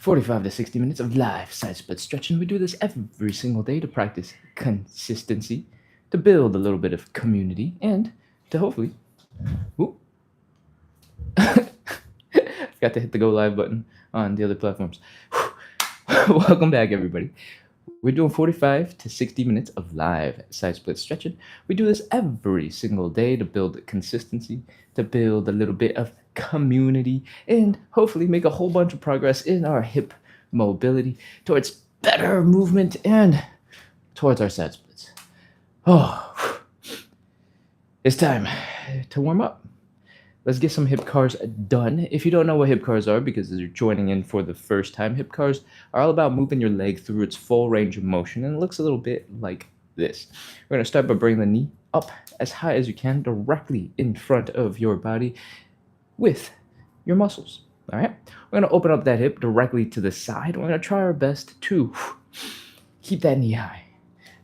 45 to 60 minutes of live side split stretching. We do this every single day to practice consistency, to build a little bit of community, and to hopefully. Ooh, forgot to hit the go live button on the other platforms. Welcome back, everybody. We're doing 45 to 60 minutes of live side split stretching. We do this every single day to build consistency, to build a little bit of community, and hopefully make a whole bunch of progress in our hip mobility towards better movement and towards our side splits. Oh, it's time to warm up. Let's get some hip cars done. If you don't know what hip cars are, because you're joining in for the first time, hip cars are all about moving your leg through its full range of motion, and it looks a little bit like this. We're going to start by bringing the knee up as high as you can, directly in front of your body with your muscles. All right? We're going to open up that hip directly to the side. We're going to try our best to keep that knee high.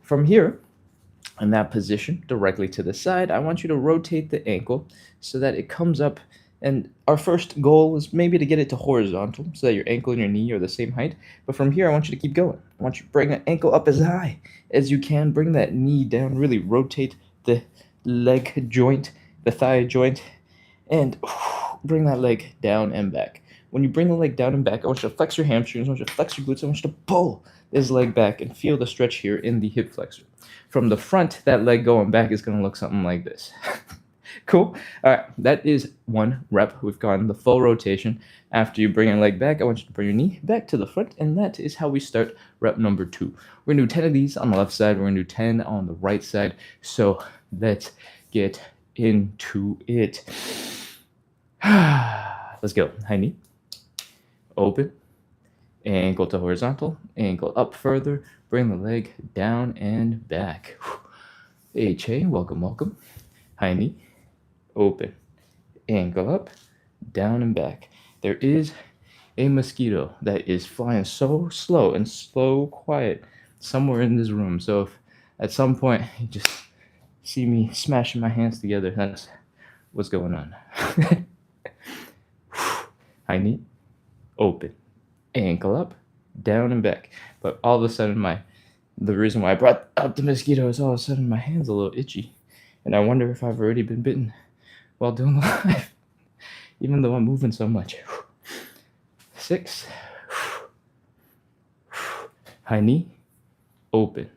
From here, in that position, directly to the side, I want you to rotate the ankle so that it comes up. And our first goal is maybe to get it to horizontal so that your ankle and your knee are the same height. But from here, I want you to keep going. I want you to bring that ankle up as high as you can. Bring that knee down. Really rotate the leg joint, the thigh joint, and bring that leg down and back. When you bring the leg down and back, I want you to flex your hamstrings. I want you to flex your glutes. I want you to pull this leg back and feel the stretch here in the hip flexor. From the front, that leg going back is going to look something like this. Cool. All right, that is one rep. We've gone the full rotation. After you bring your leg back, I want you to bring your knee back to the front, and that is how we start rep number 2. We're going to do 10 of these on the left side. We're going to do 10 on the right side. So let's get into it. Let's go. High knee. Open. Ankle to horizontal. Ankle up further. Bring the leg down and back. HA, welcome, welcome. High knee. Open. Ankle up. Down and back. There is a mosquito that is flying so slow and slow quiet somewhere in this room. So if at some point you just see me smashing my hands together, that's what's going on. High knee. Open. Ankle up. Down and back. But all of a sudden the reason why I brought up the mosquito is all of a sudden my hand's a little itchy. And I wonder if I've already been bitten while doing the live, even though I'm moving so much. 6. High knee. Open.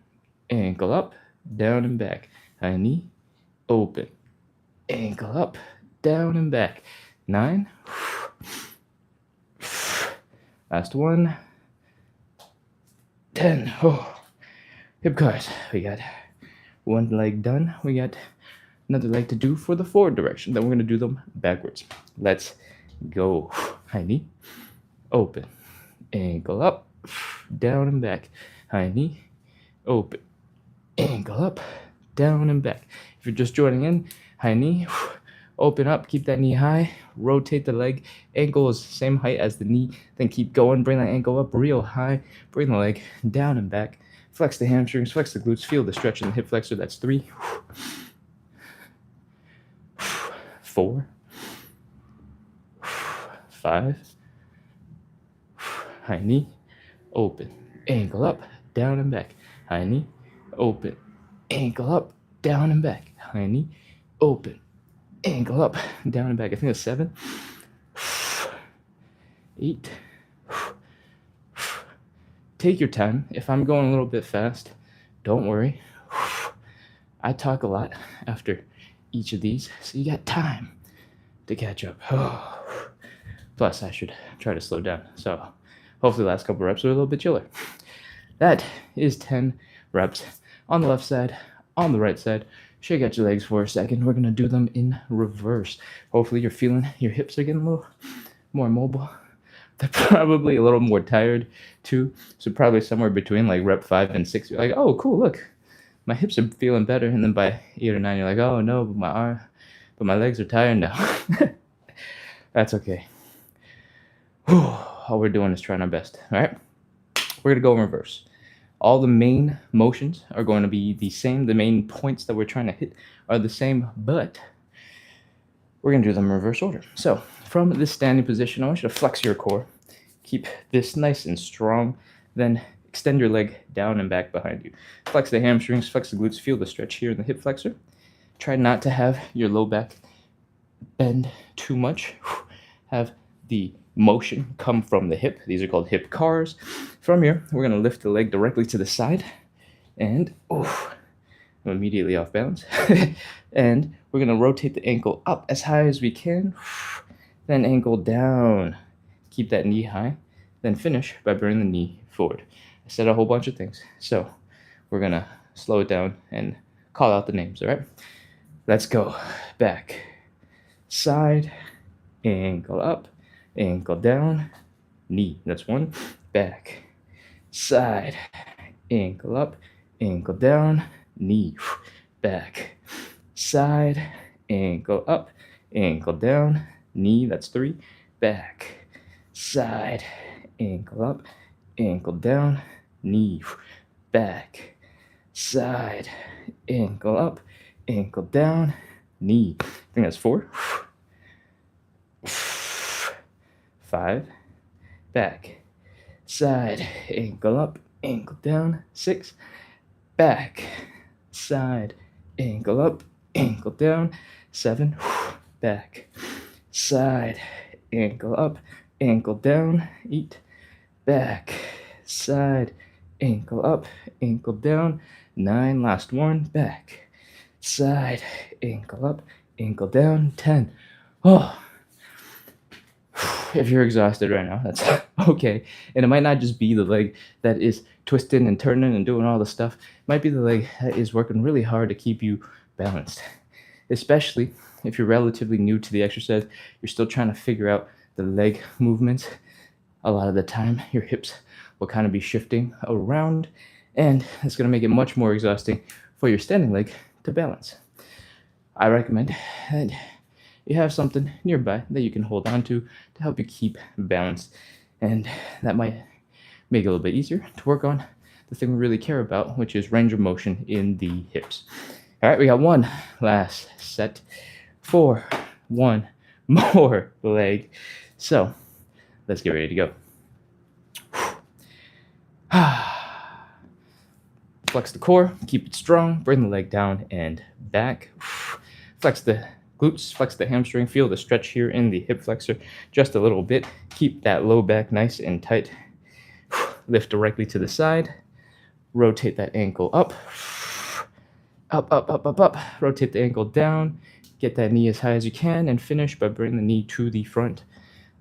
Ankle up. Down and back. High knee. Open. Ankle up. Down and back. 9. Last one. 10. Oh. Hip cars. We got one leg done. We got another leg to do for the forward direction. Then we're going to do them backwards. Let's go. High knee. Open. Ankle up. Down and back. High knee. Open. Ankle up. Down and back. If you're just joining in, high knee. Open up. Keep that knee high. Rotate the leg. Ankle is the same height as the knee. Then keep going. Bring that ankle up real high. Bring the leg down and back. Flex the hamstrings, flex the glutes, feel the stretch in the hip flexor. That's 3. 4. 5. High knee, open, ankle up, down and back. High knee, open, ankle up, down and back. High knee, open, ankle up, down and back. I think it's 7. 8. Take your time. If I'm going a little bit fast, don't worry. I talk a lot after each of these, so you got time to catch up. Plus, I should try to slow down. So hopefully the last couple reps are a little bit chiller. That is 10 reps on the left side, on the right side. Shake out your legs for a second. We're going to do them in reverse. Hopefully you're feeling your hips are getting a little more mobile. They're probably a little more tired too. So probably somewhere between like rep 5 and 6, you're like, oh, cool, look, my hips are feeling better. And then by 8 or 9, you're like, oh no, but my legs are tired now. That's okay. All we're doing is trying our best. All right, we're gonna go in reverse. All the main motions are going to be the same. The main points that we're trying to hit are the same, but we're going to do them in reverse order. So from this standing position, I want you to flex your core. Keep this nice and strong. Then extend your leg down and back behind you. Flex the hamstrings, flex the glutes, feel the stretch here in the hip flexor. Try not to have your low back bend too much. Have the motion come from the hip. These are called hip cars. From here, we're going to lift the leg directly to the side. And, I'm immediately off balance. And we're going to rotate the ankle up as high as we can. Then ankle down. Keep that knee high. Then finish by bringing the knee forward. I said a whole bunch of things. So we're going to slow it down and call out the names, all right? Let's go. Back, side, ankle up, ankle down, knee. That's one. Back, side, ankle up, ankle down, knee. Back, side, ankle up, ankle down, knee. That's three. Back, side, ankle up, ankle down, knee. Back, side, ankle up, ankle down, knee. I think that's 4. 5. Back, side, ankle up, ankle down. 6. Back, side, ankle up, ankle down. 7. Back, side, ankle up, ankle down. 8. Back, side, ankle up, ankle down. 9. Last one. Back, side, ankle up, ankle down. 10. If you're exhausted right now, that's okay. And it might not just be the leg that is twisting and turning and doing all the stuff. It might be the leg that is working really hard to keep you balanced. Especially if you're relatively new to the exercise, you're still trying to figure out the leg movements. A lot of the time, your hips will kind of be shifting around, and it's going to make it much more exhausting for your standing leg to balance. I recommend that you have something nearby that you can hold on to help you keep balanced, and that might make it a little bit easier to work on the thing we really care about, which is range of motion in the hips. All right, we got one last set for one more leg. So let's get ready to go. Flex the core, keep it strong, bring the leg down and back. Flex the glutes, flex the hamstring, feel the stretch here in the hip flexor just a little bit. Keep that low back nice and tight. Lift directly to the side. Rotate that ankle up. Up, up, up, up, up. Rotate the ankle down. Get that knee as high as you can and finish by bringing the knee to the front.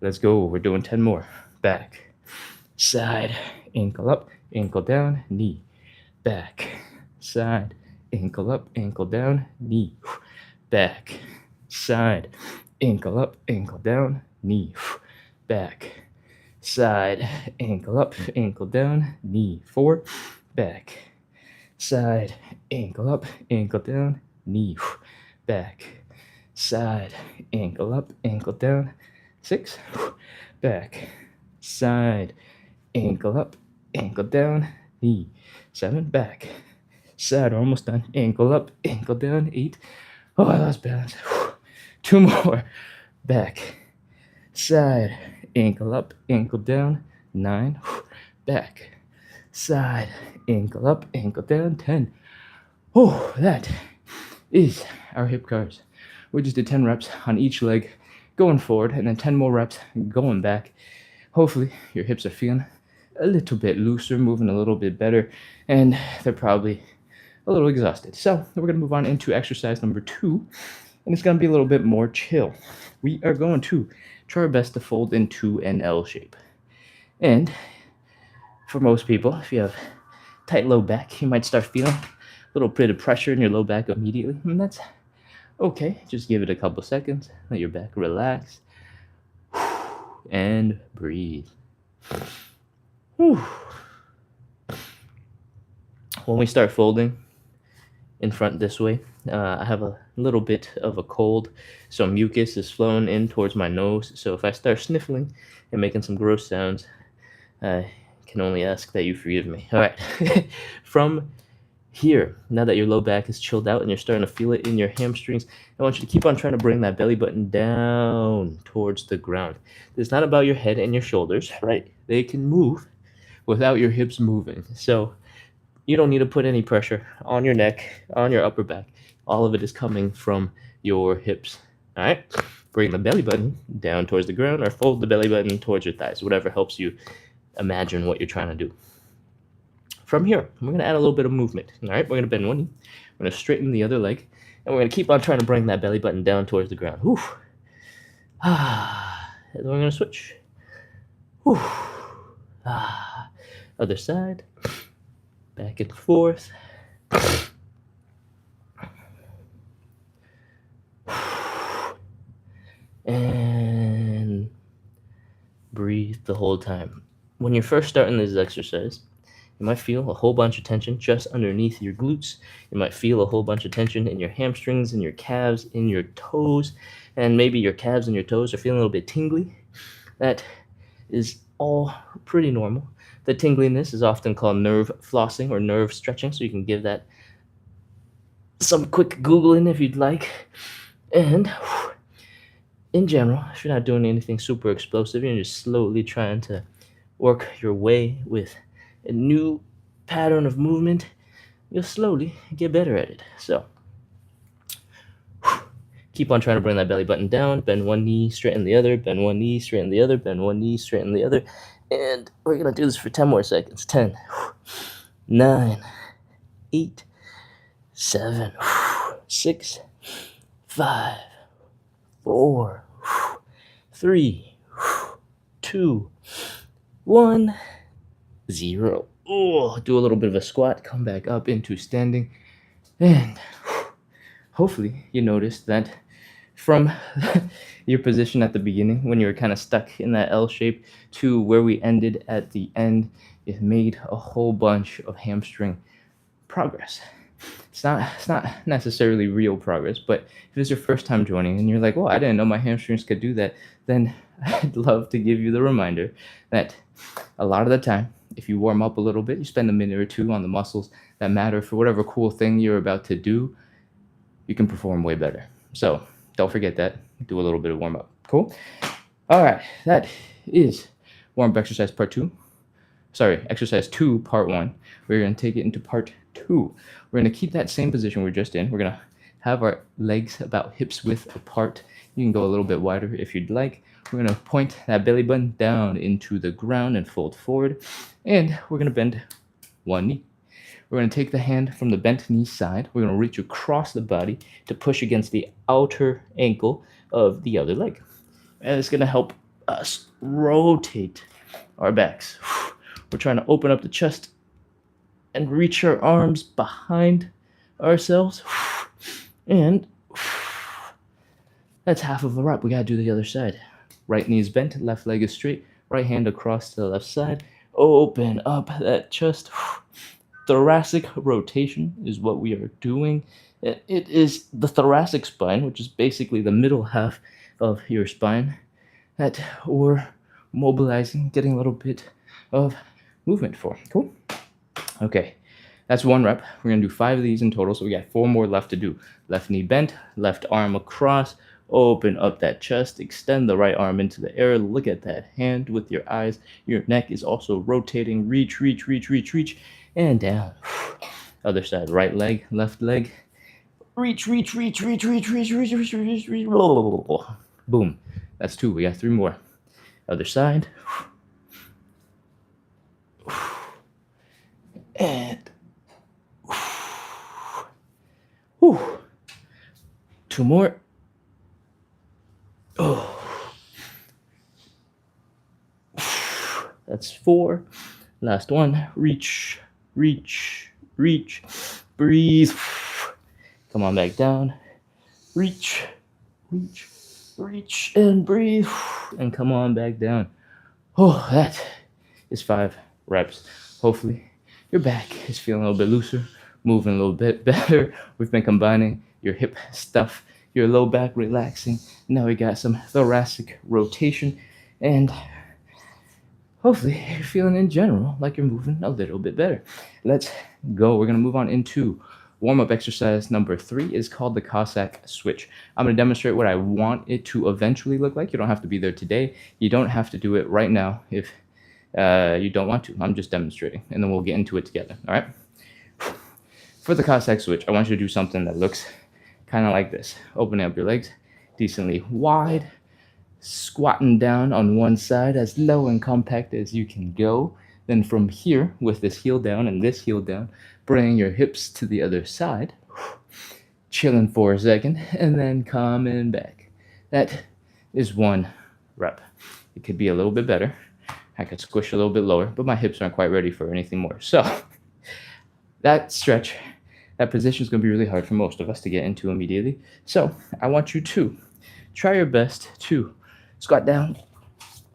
Let's go. We're doing 10 more. Back, side, ankle up, ankle down, knee. Back, side, ankle up, ankle down, knee. Back, side, ankle up, ankle down, knee. Back, side, ankle up, ankle down, knee. 4. Back, side, ankle up, ankle down, knee. Back, side, ankle up, ankle down. 6. Back, side, ankle up, ankle down, knee. 7. Back, side, almost done. Ankle up, ankle down. 8. Oh, I lost balance. 2 more. Back, side, ankle up, ankle down. 9. Back, side, ankle up, ankle down. 10. Oh, that is our hip cars. We just did 10 reps on each leg going forward, and then 10 more reps going back. Hopefully your hips are feeling a little bit looser, moving a little bit better, and they're probably a little exhausted. So we're going to move on into exercise number 2, and it's going to be a little bit more chill. We are going to try our best to fold into an L shape. And for most people, if you have tight low back, you might start feeling a little bit of pressure in your low back immediately, and that's okay. Just give it a couple seconds. Let your back relax. And breathe. When we start folding in front this way, I have a little bit of a cold, so mucus is flowing in towards my nose. So if I start sniffling and making some gross sounds, I can only ask that you forgive me. All right. From Here, now that your low back is chilled out and you're starting to feel it in your hamstrings, I want you to keep on trying to bring that belly button down towards the ground. It's not about your head and your shoulders, right? They can move without your hips moving. So you don't need to put any pressure on your neck, on your upper back. All of it is coming from your hips. All right? Bring the belly button down towards the ground or fold the belly button towards your thighs, whatever helps you imagine what you're trying to do. From here, we're going to add a little bit of movement. All right? We're going to bend one knee. We're going to straighten the other leg. And we're going to keep on trying to bring that belly button down towards the ground. Whew. And then we're going to switch. Whew. Other side. Back and forth. And breathe the whole time. When you're first starting this exercise, you might feel a whole bunch of tension just underneath your glutes. You might feel a whole bunch of tension in your hamstrings, in your calves, in your toes, and maybe your calves and your toes are feeling a little bit tingly. That is all pretty normal. The tingliness is often called nerve flossing or nerve stretching, so you can give that some quick Googling if you'd like. And in general, if you're not doing anything super explosive, you're just slowly trying to work your way with a new pattern of movement, you'll slowly get better at it. So keep on trying to bring that belly button down, bend one knee, straighten the other, bend one knee, straighten the other, bend one knee, straighten the other. And we're going to do this for 10 more seconds. 10, 9, 8, 7, 6, 5, 4, 3, 2, 1, 0. Oh, do a little bit of a squat, come back up into standing, and hopefully you noticed that from your position at the beginning when you were kind of stuck in that L shape to where we ended at the end, it made a whole bunch of hamstring progress. It's not necessarily real progress, but if it's your first time joining and you're like, well, I didn't know my hamstrings could do that, then I'd love to give you the reminder that a lot of the time, if you warm up a little bit, you spend a minute or two on the muscles that matter for whatever cool thing you're about to do, you can perform way better. So don't forget that. Do a little bit of warm up. Cool? All right. That is warm up exercise part 2. Sorry, exercise 2, part 1. We're going to take it into part 2. We're going to keep that same position we're just in. We're going to have our legs about hips width apart. You can go a little bit wider if you'd like. We're going to point that belly button down into the ground and fold forward. And we're going to bend one knee. We're going to take the hand from the bent knee side. We're going to reach across the body to push against the outer ankle of the other leg. And it's going to help us rotate our backs. We're trying to open up the chest and reach our arms behind ourselves. And that's half of a rep. We got to do the other side. Right knee is bent, left leg is straight, right hand across to the left side. Open up that chest. Thoracic rotation is what we are doing. It is the thoracic spine, which is basically the middle half of your spine, that we're mobilizing, getting a little bit of movement for. Cool? Okay, that's one rep. We're going to do 5 of these in total, so we got 4 more left to do. Left knee bent, left arm across, open up that chest, extend the right arm into the air, look at that hand with your eyes. Your neck is also rotating. Reach, reach, reach, reach, reach, and down. Other side, right leg, left leg. Reach, reach, reach, reach, reach, reach, reach, reach, reach, reach. Boom. That's 2. We got 3 more. Other side. And 2 more. That's 4. Last one. Reach, reach, reach. Breathe. Come on back down. Reach, reach, reach, and breathe. And come on back down. Oh, that is 5 reps. Hopefully, your back is feeling a little bit looser, moving a little bit better. We've been combining your hip stuff, your low back relaxing. Now we got some thoracic rotation. And hopefully you're feeling in general like you're moving a little bit better. Let's go. We're going to move on into warm-up exercise number 3 is called the Cossack switch. I'm going to demonstrate what I want it to eventually look like. You don't have to be there today. You don't have to do it right now if you don't want to. I'm just demonstrating, and then we'll get into it together. All right? For the Cossack switch, I want you to do something that looks kind of like this. Opening up your legs decently wide, squatting down on one side as low and compact as you can go. Then from here, with this heel down and this heel down, bring your hips to the other side, chilling for a second, and then coming back. That is 1 rep. It could be a little bit better. I could squish a little bit lower, but my hips aren't quite ready for anything more. So that stretch, that position is going to be really hard for most of us to get into immediately. So I want you to try your best to squat down,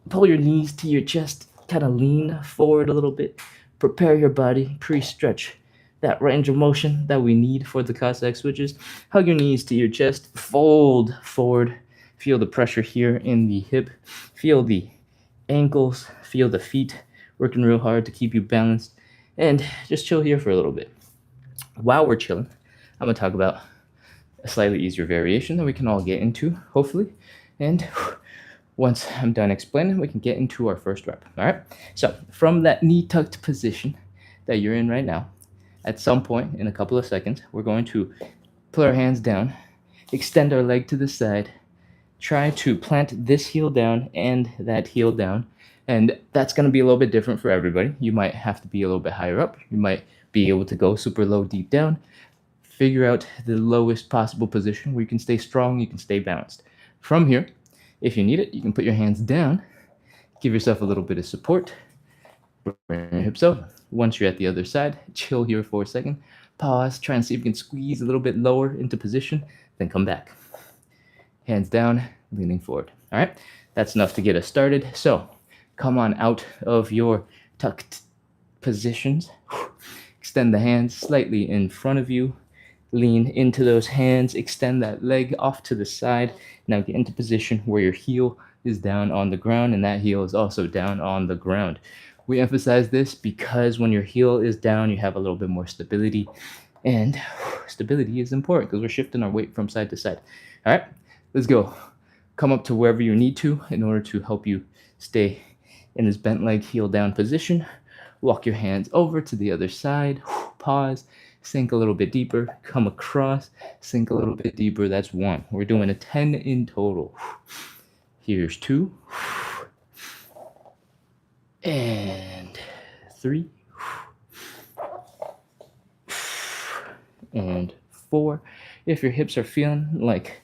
pull your knees to your chest, kind of lean forward a little bit, prepare your body, pre-stretch that range of motion that we need for the Cossack switches. Hug your knees to your chest, fold forward, feel the pressure here in the hip, feel the ankles, feel the feet working real hard to keep you balanced, and just chill here for a little bit. While we're chilling, I'm going to talk about a slightly easier variation that we can all get into, hopefully, and once I'm done explaining, we can get into our first rep. All right. So from that knee tucked position that you're in right now, at some point in a couple of seconds, we're going to put our hands down, extend our leg to the side, try to plant this heel down and that heel down. And that's going to be a little bit different for everybody. You might have to be a little bit higher up. You might be able to go super low, deep down. Figure out the lowest possible position where you can stay strong, you can stay balanced. From here, if you need it, you can put your hands down, give yourself a little bit of support, bring your hips over. Once you're at the other side, chill here for a second, pause, try and see if you can squeeze a little bit lower into position, then come back. Hands down, leaning forward. All right, that's enough to get us started. So come on out of your tucked positions, extend the hands slightly in front of you, lean into those hands, extend that leg off to the side. Now get into position where your heel is down on the ground and that heel is also down on the ground. We emphasize this because when your heel is down, you have a little bit more stability, and stability is important because we're shifting our weight from side to side. All right, let's go. Come up to wherever you need to in order to help you stay in this bent leg, heel down position. Walk your hands over to the other side, pause, sink a little bit deeper, come across, sink a little bit deeper. That's 1. We're doing a 10 in total. Here's 2. And 3. And 4. If your hips are feeling like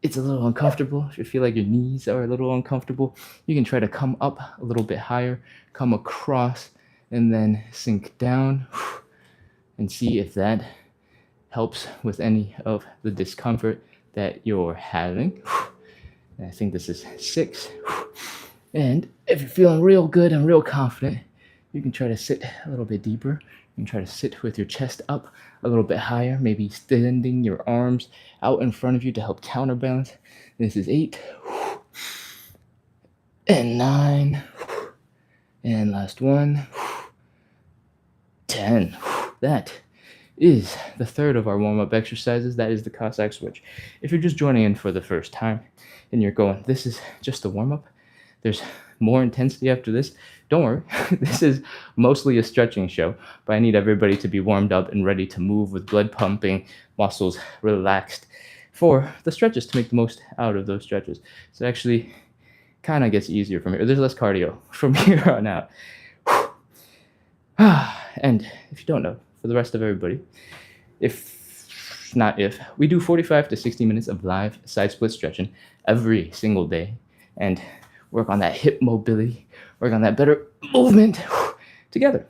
it's a little uncomfortable, if you feel like your knees are a little uncomfortable, you can try to come up a little bit higher, come across, and then sink down. And see if that helps with any of the discomfort that you're having. And I think this is 6. And if you're feeling real good and real confident, you can try to sit a little bit deeper. You can try to sit with your chest up a little bit higher, maybe extending your arms out in front of you to help counterbalance. This is 8. And 9. And last one. 10. That is the third of our warm-up exercises. That is the Cossack switch. If you're just joining in for the first time and you're going, this is just a warm-up, there's more intensity after this, don't worry. This is mostly a stretching show, but I need everybody to be warmed up and ready to move with blood pumping, muscles relaxed for the stretches, to make the most out of those stretches. So it actually kind of gets easier from here. There's less cardio from here on out. And if you don't know, for the rest of everybody, we do 45 to 60 minutes of live side split stretching every single day and work on that hip mobility, work on that better movement together.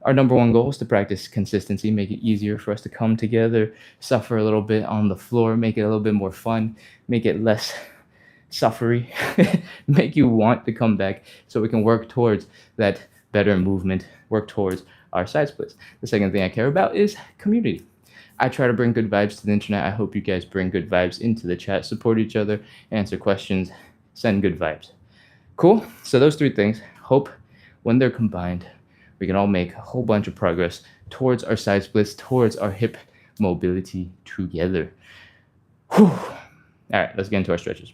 Our number one goal is to practice consistency, make it easier for us to come together, suffer a little bit on the floor, make it a little bit more fun, make it less suffery, make you want to come back so we can work towards that better movement, work towards our side splits. The second thing I care about is community. I try to bring good vibes to the internet. I hope you guys bring good vibes into the chat, support each other, answer questions, send good vibes. Cool? So those 3 things. Hope when they're combined, we can all make a whole bunch of progress towards our side splits, towards our hip mobility together. Whew. All right, let's get into our stretches.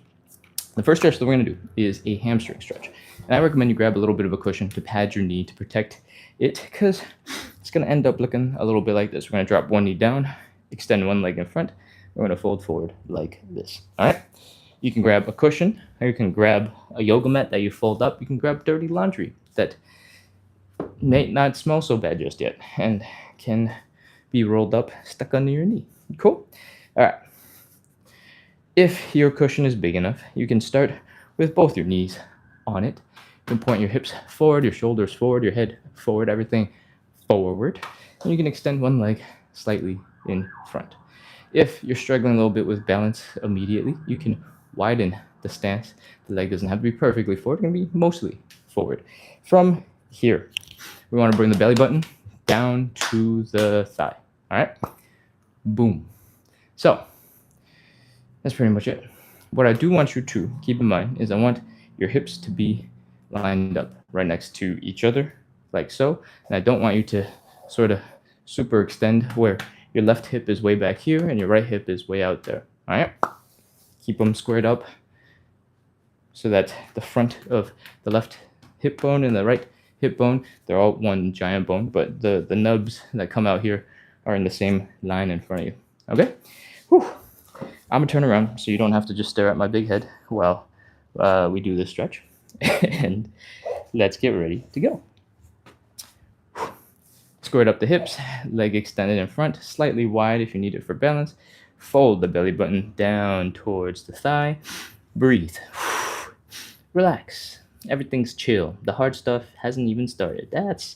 The first stretch that we're going to do is a hamstring stretch. And I recommend you grab a little bit of a cushion to pad your knee to protect it, because it's going to end up looking a little bit like this. We're going to drop one knee down, extend one leg in front. We're going to fold forward like this. All right? You can grab a cushion, or you can grab a yoga mat that you fold up. You can grab dirty laundry that may not smell so bad just yet and can be rolled up, stuck under your knee. Cool? All right. If your cushion is big enough, you can start with both your knees on it. You can point your hips forward, your shoulders forward, your head forward, everything forward. And you can extend one leg slightly in front. If you're struggling a little bit with balance immediately, you can widen the stance. The leg doesn't have to be perfectly forward. It can be mostly forward. From here, we want to bring the belly button down to the thigh. All right? Boom. So that's pretty much it. What I do want you to keep in mind is I want your hips to be lined up right next to each other, like so. And I don't want you to sort of super extend where your left hip is way back here and your right hip is way out there. All right? Keep them squared up so that the front of the left hip bone and the right hip bone, they're all one giant bone, but the nubs that come out here are in the same line in front of you. Okay? Whew. I'm going to turn around so you don't have to just stare at my big head while we do this stretch. And let's get ready to go. Squared up the hips, leg extended in front, slightly wide if you need it for balance. Fold the belly button down towards the thigh. Breathe. Relax. Everything's chill. The hard stuff hasn't even started. That's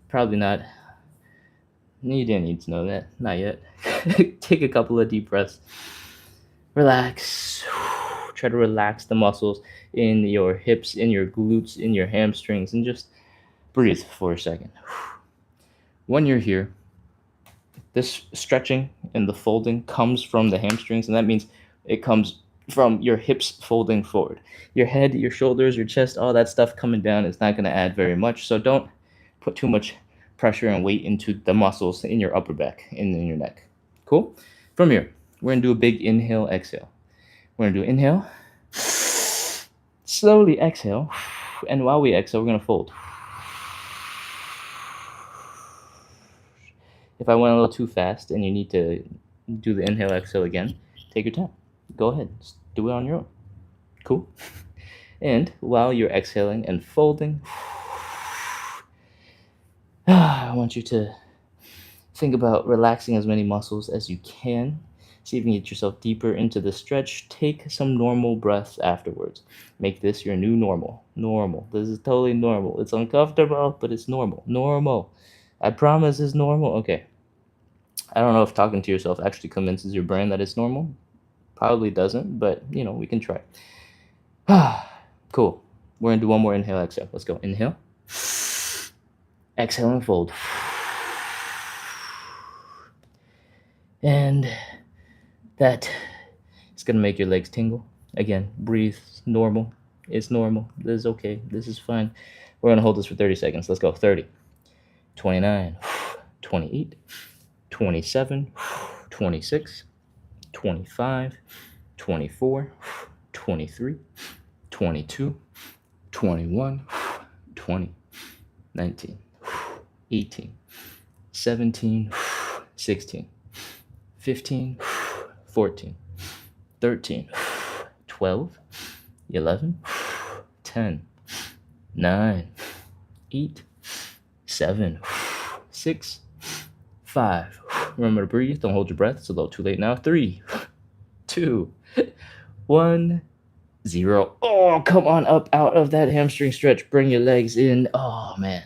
probably not... You didn't need to know that. Not yet. Take a couple of deep breaths. Relax. Try to relax the muscles in your hips, in your glutes, in your hamstrings, and just breathe for a second. When you're here, this stretching and the folding comes from the hamstrings, and that means it comes from your hips folding forward. Your head, your shoulders, your chest, all that stuff coming down is not going to add very much, so don't put too much pressure and weight into the muscles in your upper back and in your neck. Cool? From here, we're going to do a big inhale, exhale. We're going to do inhale, slowly exhale, and while we exhale, we're going to fold. If I went a little too fast and you need to do the inhale, exhale again, take your time. Go ahead. Just do it on your own. Cool? And while you're exhaling and folding, I want you to think about relaxing as many muscles as you can. See if you can get yourself deeper into the stretch. Take some normal breaths afterwards. Make this your new normal. Normal. This is totally normal. It's uncomfortable, but it's normal. Normal. I promise it's normal. Okay. I don't know if talking to yourself actually convinces your brain that it's normal. Probably doesn't, but, we can try. Cool. We're going to do one more inhale, exhale. Let's go. Inhale. Exhale and fold. And that is going to make your legs tingle. Again, breathe. Normal. It's normal. This is okay. This is fine. We're going to hold this for 30 seconds. Let's go. 30, 29, 28, 27, 26, 25, 24, 23, 22, 21, 20, 19, 18, 17, 16, 15, 14, 13, 12, 11, 10, 9, 8, 7, 6, 5. Remember to breathe. Don't hold your breath. It's a little too late now. 3, 2, 1, 0. Oh, come on up out of that hamstring stretch. Bring your legs in. Oh, man.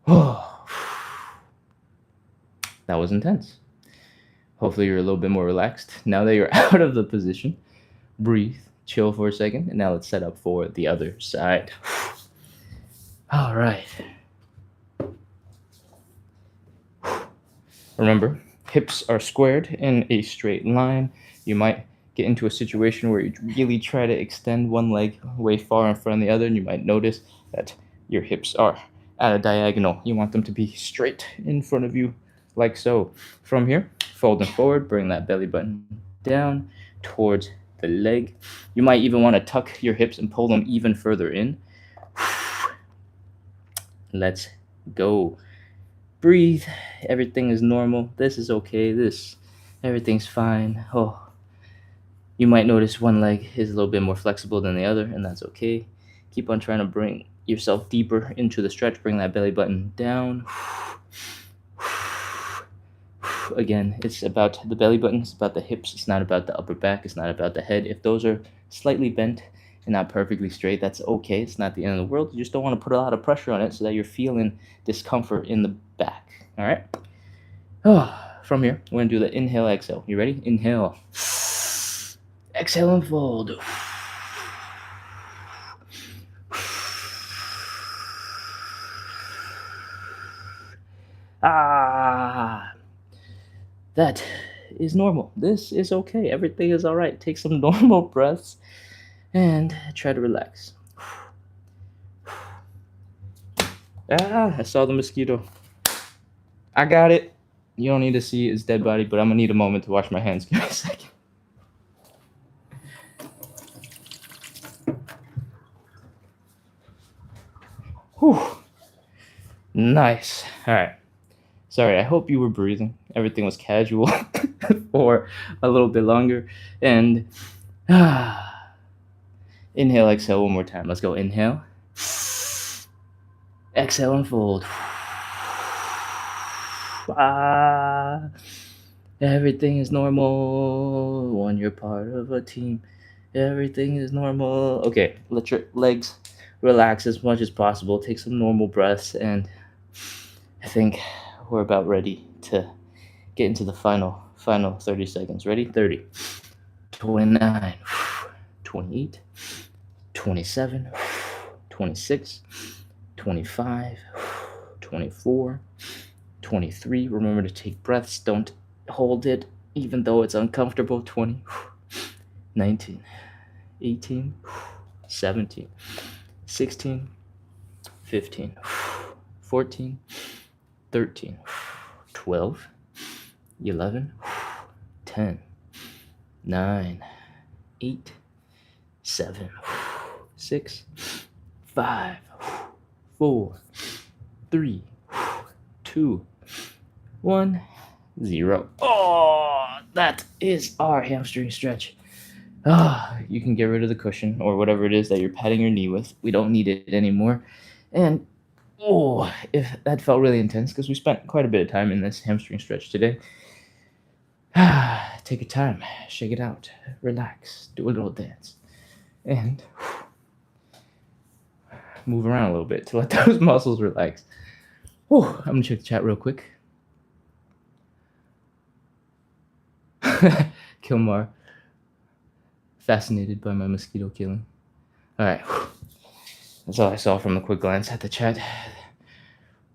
Oh. That was intense. Hopefully you're a little bit more relaxed. Now that you're out of the position, breathe, chill for a second, and now let's set up for the other side. All right. Remember, hips are squared in a straight line. You might get into a situation where you really try to extend one leg way far in front of the other, and you might notice that your hips are at a diagonal. You want them to be straight in front of you, like so. From here, fold them forward, bring that belly button down towards the leg. You might even want to tuck your hips and pull them even further in. Let's go. Breathe. Everything is normal. This is okay. Everything's fine. Oh, you might notice one leg is a little bit more flexible than the other, and that's okay. Keep on trying to bring yourself deeper into the stretch. Bring that belly button down. Again, it's about the belly button, it's about the hips, it's not about the upper back, it's not about the head. If those are slightly bent and not perfectly straight, that's okay. It's not the end of the world. You just don't want to put a lot of pressure on it so that you're feeling discomfort in the back. All right? From here, we're going to do the inhale, exhale. You ready? Inhale. Exhale and fold. That is normal. This is okay. Everything is all right. Take some normal breaths and try to relax. I saw the mosquito. I got it. You don't need to see its dead body, but I'm going to need a moment to wash my hands. Give me a second. Whew. Nice. All right. Sorry, I hope you were breathing. Everything was casual for a little bit longer. And inhale, exhale one more time. Let's go. Inhale. Exhale and fold. Everything is normal when you're part of a team. Everything is normal. Okay, let your legs relax as much as possible. Take some normal breaths, and I think we're about ready to get into the final 30 seconds. Ready? 30, 29, 28, 27, 26, 25, 24, 23. Remember to take breaths. Don't hold it, even though it's uncomfortable. 20, 19, 18, 17, 16, 15, 14, 13, 12, 11, 10, 9, 8, 7, 6, 5, 4, 3, 2, 1, 0. Oh, that is our hamstring stretch. You can get rid of the cushion or whatever it is that you're patting your knee with. We don't need it anymore. And if that felt really intense, because we spent quite a bit of time in this hamstring stretch today. Take your time, shake it out, relax, do a little dance, and move around a little bit to let those muscles relax. I'm gonna check the chat real quick. Kilmar, fascinated by my mosquito killing. All right, that's all I saw from a quick glance at the chat.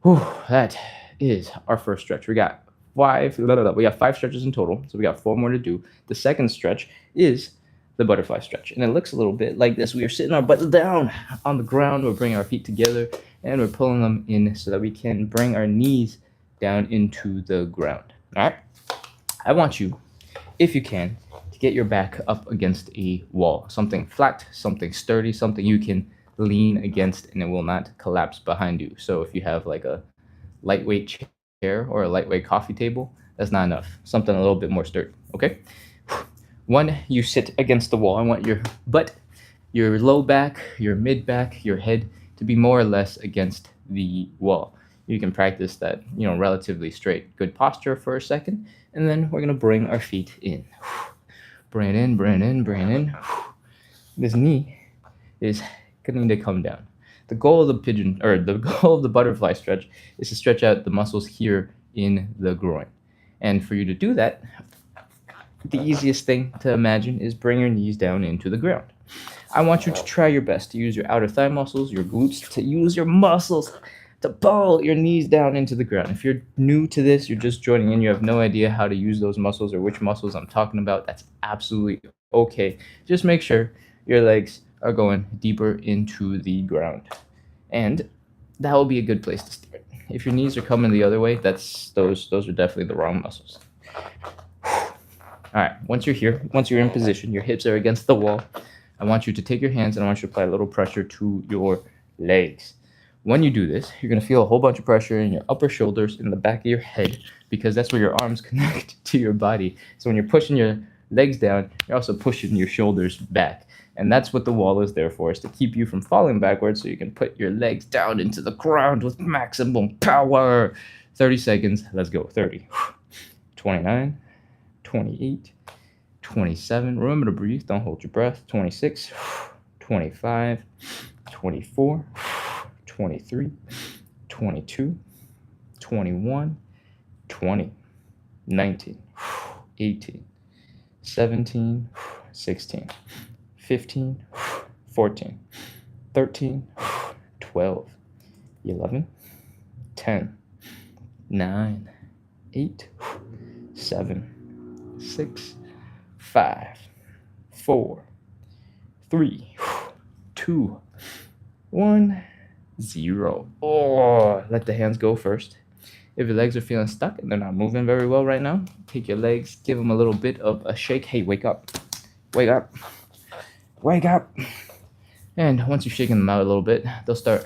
That is our first stretch. We got five stretches in total, so we got 4 more to do. The second stretch is the butterfly stretch, and it looks a little bit like this. We are sitting our butts down on the ground. We're bringing our feet together, and we're pulling them in so that we can bring our knees down into the ground. All right? I want you, if you can, to get your back up against a wall, something flat, something sturdy, something you can lean against and it will not collapse behind you. So if you have like a lightweight chair or a lightweight coffee table, that's not enough. Something a little bit more sturdy, okay? When you sit against the wall, I want your butt, your low back, your mid back, your head to be more or less against the wall. You can practice that, relatively straight. Good posture for a second, and then we're gonna bring our feet in. Bring it in, bring it in, bring it in. This knee is gonna need to come down. The goal of the butterfly stretch is to stretch out the muscles here in the groin. And for you to do that, the easiest thing to imagine is bring your knees down into the ground. I want you to try your best to use your outer thigh muscles, your glutes, to use your muscles to pull your knees down into the ground. If you're new to this, you're just joining in, you have no idea how to use those muscles or which muscles I'm talking about, that's absolutely okay. Just make sure your legs are going deeper into the ground. And that will be a good place to start. If your knees are coming the other way, those are definitely the wrong muscles. All right, once you're here, once you're in position, your hips are against the wall, I want you to take your hands and I want you to apply a little pressure to your legs. When you do this, you're going to feel a whole bunch of pressure in your upper shoulders, in the back of your head, because that's where your arms connect to your body. So when you're pushing your legs down, you're also pushing your shoulders back. And that's what the wall is there for, is to keep you from falling backwards so you can put your legs down into the ground with maximum power. 30 seconds. Let's go. 30, 29, 28, 27. Remember to breathe. Don't hold your breath. 26, 25, 24, 23, 22, 21, 20, 19, 18, 17, 16, 15, 14, 13, 12, 11, 10, 9, 8, 7, 6, 5, 4, 3, 2, 1, 0. Oh, let the hands go first. If your legs are feeling stuck and they're not moving very well right now, take your legs, give them a little bit of a shake. Hey, wake up. Wake up. Wake up. And once you've shaken them out a little bit, they'll start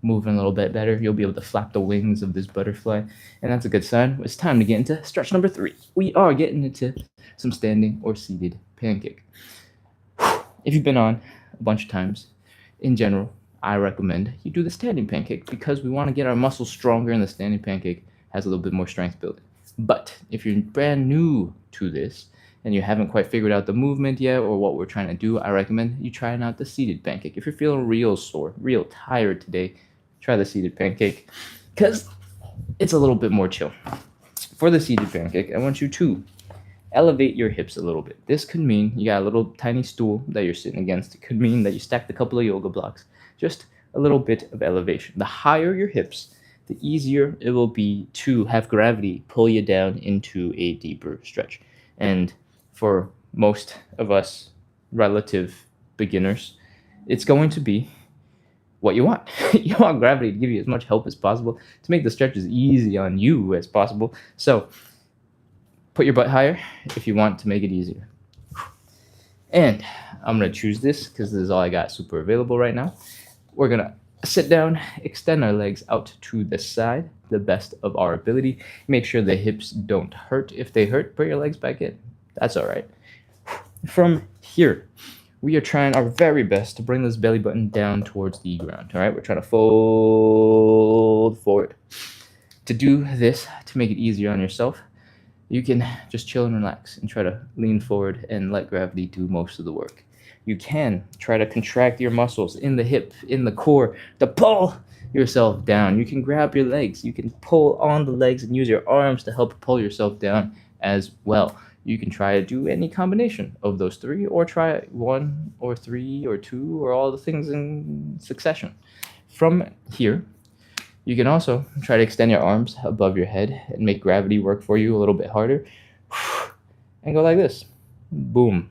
moving a little bit better. You'll be able to flap the wings of this butterfly, and that's a good sign. It's time to get into stretch number 3. We are getting into some standing or seated pancake. If you've been on a bunch of times, in general, I recommend you do the standing pancake because we want to get our muscles stronger, and the standing pancake has a little bit more strength building. But if you're brand new to this and you haven't quite figured out the movement yet or what we're trying to do, I recommend you trying out the seated pancake. If you're feeling real sore, real tired today, try the seated pancake because it's a little bit more chill. For the seated pancake, I want you to elevate your hips a little bit. This could mean you got a little tiny stool that you're sitting against. It could mean that you stacked a couple of yoga blocks. Just a little bit of elevation. The higher your hips, the easier it will be to have gravity pull you down into a deeper stretch. And for most of us relative beginners, it's going to be what you want. You want gravity to give you as much help as possible to make the stretch as easy on you as possible. So put your butt higher if you want to make it easier. And I'm going to choose this because this is all I got super available right now. We're going to sit down, extend our legs out to the side, the best of our ability. Make sure the hips don't hurt. If they hurt, put your legs back in. That's all right. From here, we are trying our very best to bring this belly button down towards the ground. All right, we're trying to fold forward. To do this, to make it easier on yourself, you can just chill and relax and try to lean forward and let gravity do most of the work. You can try to contract your muscles in the hip, in the core, to pull yourself down. You can grab your legs. You can pull on the legs and use your arms to help pull yourself down as well. You can try to do any combination of those three, or try 1 or 3 or 2 or all the things in succession. From here, you can also try to extend your arms above your head and make gravity work for you a little bit harder. And go like this. Boom.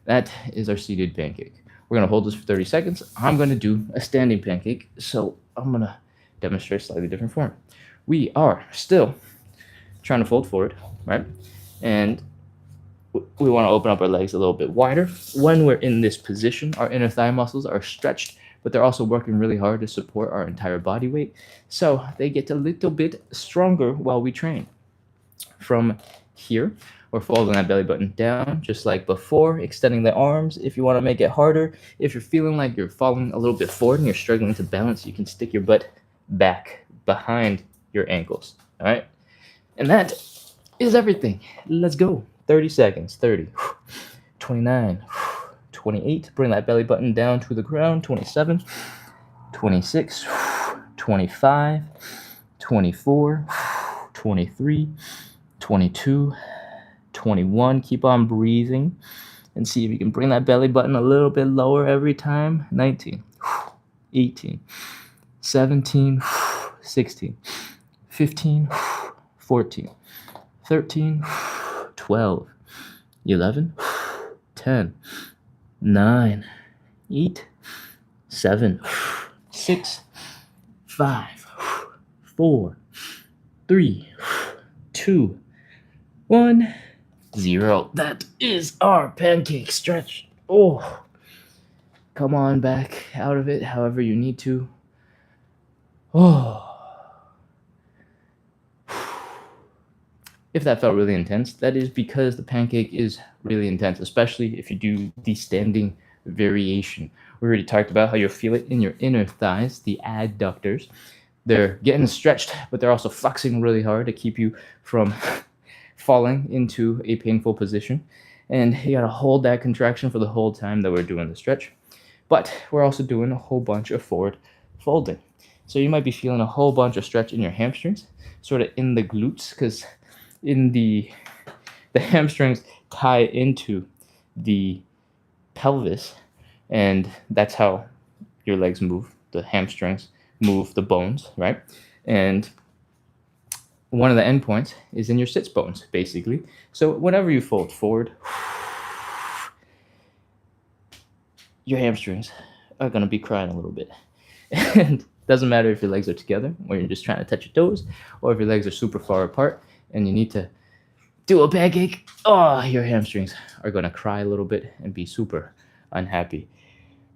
That is our seated pancake. We're going to hold this for 30 seconds. I'm going to do a standing pancake, so I'm going to demonstrate a slightly different form. We are still trying to fold forward, right? And we want to open up our legs a little bit wider. When we're in this position, our inner thigh muscles are stretched, but they're also working really hard to support our entire body weight. So they get a little bit stronger while we train. From here, we're folding that belly button down, just like before, extending the arms. If you want to make it harder, if you're feeling like you're falling a little bit forward and you're struggling to balance, you can stick your butt back behind your ankles, all right? And that is everything. Let's go. 30 seconds. 30, 29, 28. Bring that belly button down to the ground. 27, 26, 25, 24, 23, 22, 21. Keep on breathing and see if you can bring that belly button a little bit lower every time. 19, 18, 17, 16, 15, 14, 13, 12, 11, 10, 9, 8, 7, 6, 5, 4, 3, 2, 1, 0. That is our pancake stretch. Oh, come on back out of it however you need to. Oh. If that felt really intense, that is because the pancake is really intense, especially if you do the standing variation. We already talked about how you'll feel it in your inner thighs, the adductors. They're getting stretched, but they're also flexing really hard to keep you from falling into a painful position. And you gotta hold that contraction for the whole time that we're doing the stretch. But we're also doing a whole bunch of forward folding. So you might be feeling a whole bunch of stretch in your hamstrings, sort of in the glutes, because in the hamstrings tie into the pelvis, and that's how your legs move. The hamstrings move the bones, right? And one of the endpoints is in your sits bones, basically. So whenever you fold forward, your hamstrings are going to be crying a little bit. And doesn't matter if your legs are together or you're just trying to touch your toes, or if your legs are super far apart and you need to do a pancake. Oh, your hamstrings are going to cry a little bit and be super unhappy.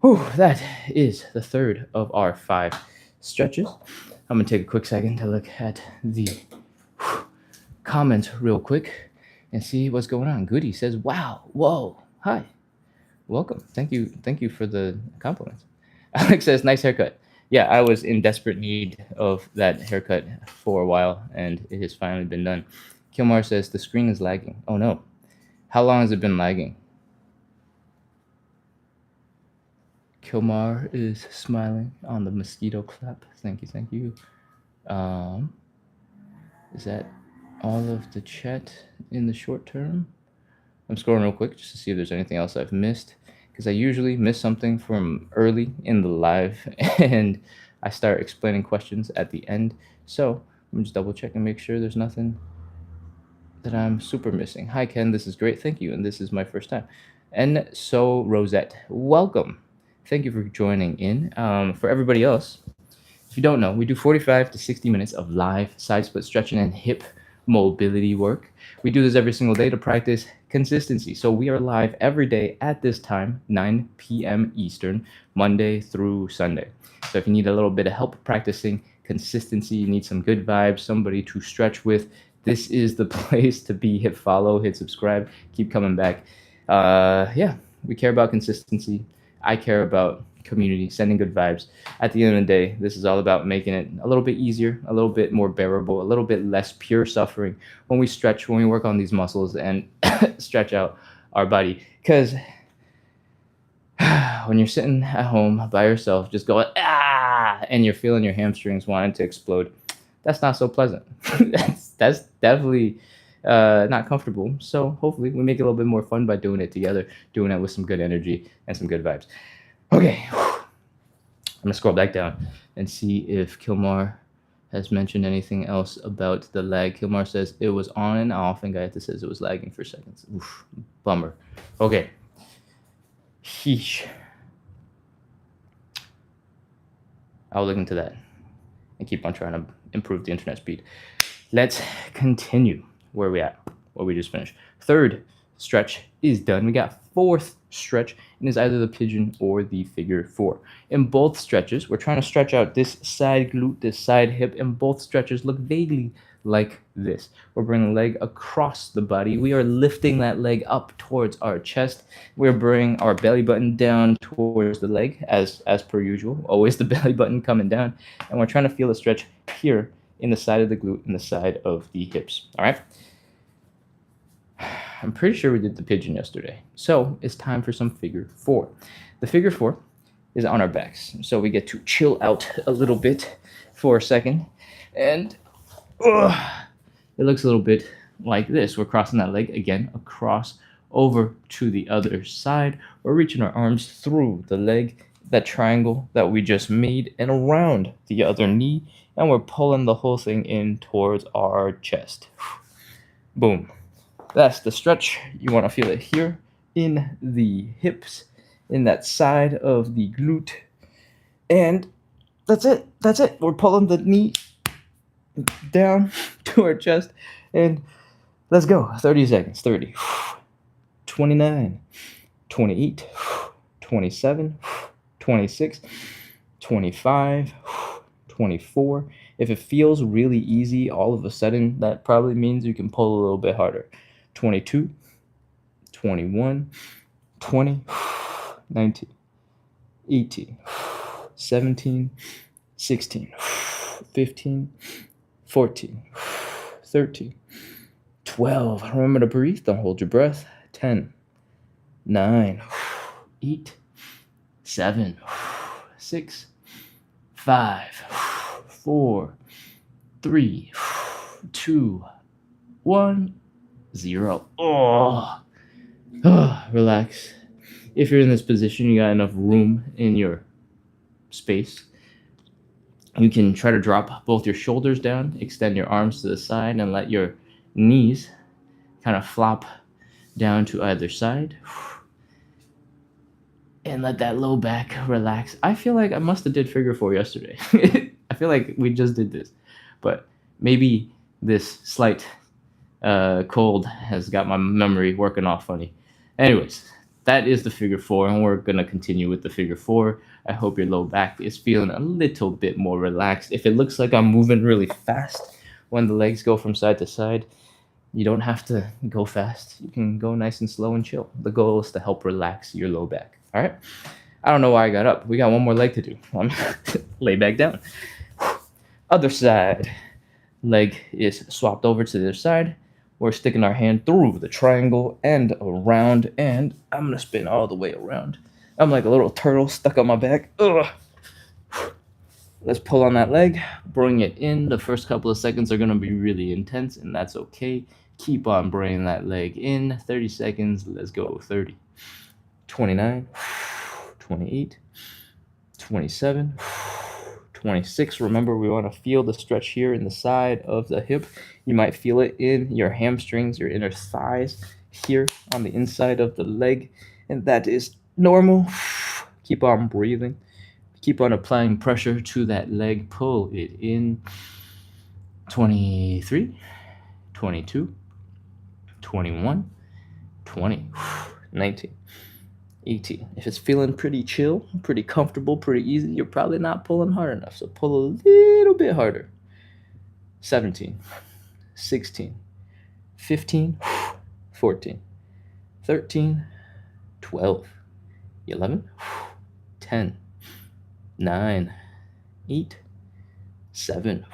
Whew, that is the third of our 5 stretches. I'm going to take a quick second to look at the comments real quick and see what's going on. Goody says, wow, whoa, hi, welcome. Thank you for the compliments. Alex says, nice haircut. Yeah, I was in desperate need of that haircut for a while, and it has finally been done. Kilmar says, the screen is lagging. Oh no. How long has it been lagging? Kilmar is smiling on the mosquito clap. Thank you. Is that all of the chat in the short term? I'm scrolling real quick just to see if there's anything else I've missed, because I usually miss something from early in the live and I start explaining questions at the end. So I'm just double check and make sure there's nothing that I'm super missing. Hi Ken, this is great, thank you, and this is my first time. And so Rosette, welcome. Thank you for joining in. For everybody else, if you don't know, we do 45 to 60 minutes of live side split stretching and hip mobility work. We do this every single day to practice consistency. So we are live every day at this time, 9 p.m. Eastern, Monday through Sunday. So if you need a little bit of help practicing consistency, you need some good vibes, somebody to stretch with, this is the place to be. Hit follow, hit subscribe, keep coming back. Yeah, we care about consistency. I care about community, sending good vibes. At the end of the day, this is all about making it a little bit easier, a little bit more bearable, a little bit less pure suffering when we stretch, when we work on these muscles and stretch out our body. Because when you're sitting at home by yourself, just going, and you're feeling your hamstrings wanting to explode, that's not so pleasant. that's definitely not comfortable. So hopefully we make it a little bit more fun by doing it together, doing it with some good energy and some good vibes. Okay, I'm gonna scroll back down and see if Kilmar has mentioned anything else about the lag. Kilmar says it was on and off, and Gayatha says it was lagging for seconds. Oof, bummer. Okay. Sheesh. I'll look into that and keep on trying to improve the internet speed. Let's continue. Where are we at? What we just finished. Third stretch is done. We got fourth stretch, and it's either the pigeon or the figure 4. In both stretches, we're trying to stretch out this side glute, this side hip, and both stretches look vaguely like this. We're bringing the leg across the body. We are lifting that leg up towards our chest. We're bringing our belly button down towards the leg, as per usual. Always the belly button coming down. And we're trying to feel a stretch here in the side of the glute and the side of the hips. All right? I'm pretty sure we did the pigeon yesterday. So it's time for some figure 4. The figure 4 is on our backs. So we get to chill out a little bit for a second. And it looks a little bit like this. We're crossing that leg again across over to the other side. We're reaching our arms through the leg, that triangle that we just made, and around the other knee. And we're pulling the whole thing in towards our chest. Boom. That's the stretch. You want to feel it here in the hips, in that side of the glute. And that's it. That's it. We're pulling the knee down to our chest. And let's go. 30 seconds. 30, 29, 28, 27, 26, 25, 24. If it feels really easy all of a sudden, that probably means you can pull a little bit harder. 22, 21, 20, 19, 18, 17, 16, 15, 14, 13, 12. Remember to breathe. Don't hold your breath. 10, 9, 8, 7, 6, 5, 4, 3, 2, 1, 0. Oh, relax. If you're in this position, you got enough room in your space. You can try to drop both your shoulders down, extend your arms to the side, and let your knees kind of flop down to either side. And let that low back relax. I feel like I must have did figure four yesterday. I feel like we just did this. But maybe this slight cold has got my memory working off funny. Anyways, that is the figure four, and we're going to continue with the figure four. I hope your low back is feeling a little bit more relaxed. If it looks like I'm moving really fast when the legs go from side to side, you don't have to go fast. You can go nice and slow and chill. The goal is to help relax your low back. All right? I don't know why I got up. We got one more leg to do. Lay back down. Other side. Leg is swapped over to the other side. We're sticking our hand through the triangle and around, and I'm going to spin all the way around. I'm like a little turtle stuck on my back. Ugh. Let's pull on that leg, bring it in. The first couple of seconds are going to be really intense, and that's okay. Keep on bringing that leg in. 30 seconds. Let's go. 30, 29, 28, 27, 26. Remember, we want to feel the stretch here in the side of the hip. You might feel it in your hamstrings, your inner thighs, here on the inside of the leg, and that is normal. Keep on breathing. Keep on applying pressure to that leg. Pull it in. 23, 22, 21, 20, 19, 18. If it's feeling pretty chill, pretty comfortable, pretty easy, you're probably not pulling hard enough. So pull a little bit harder. 17, 16, 15, 14, 13, 12, 11, 10, 9, 8, 7,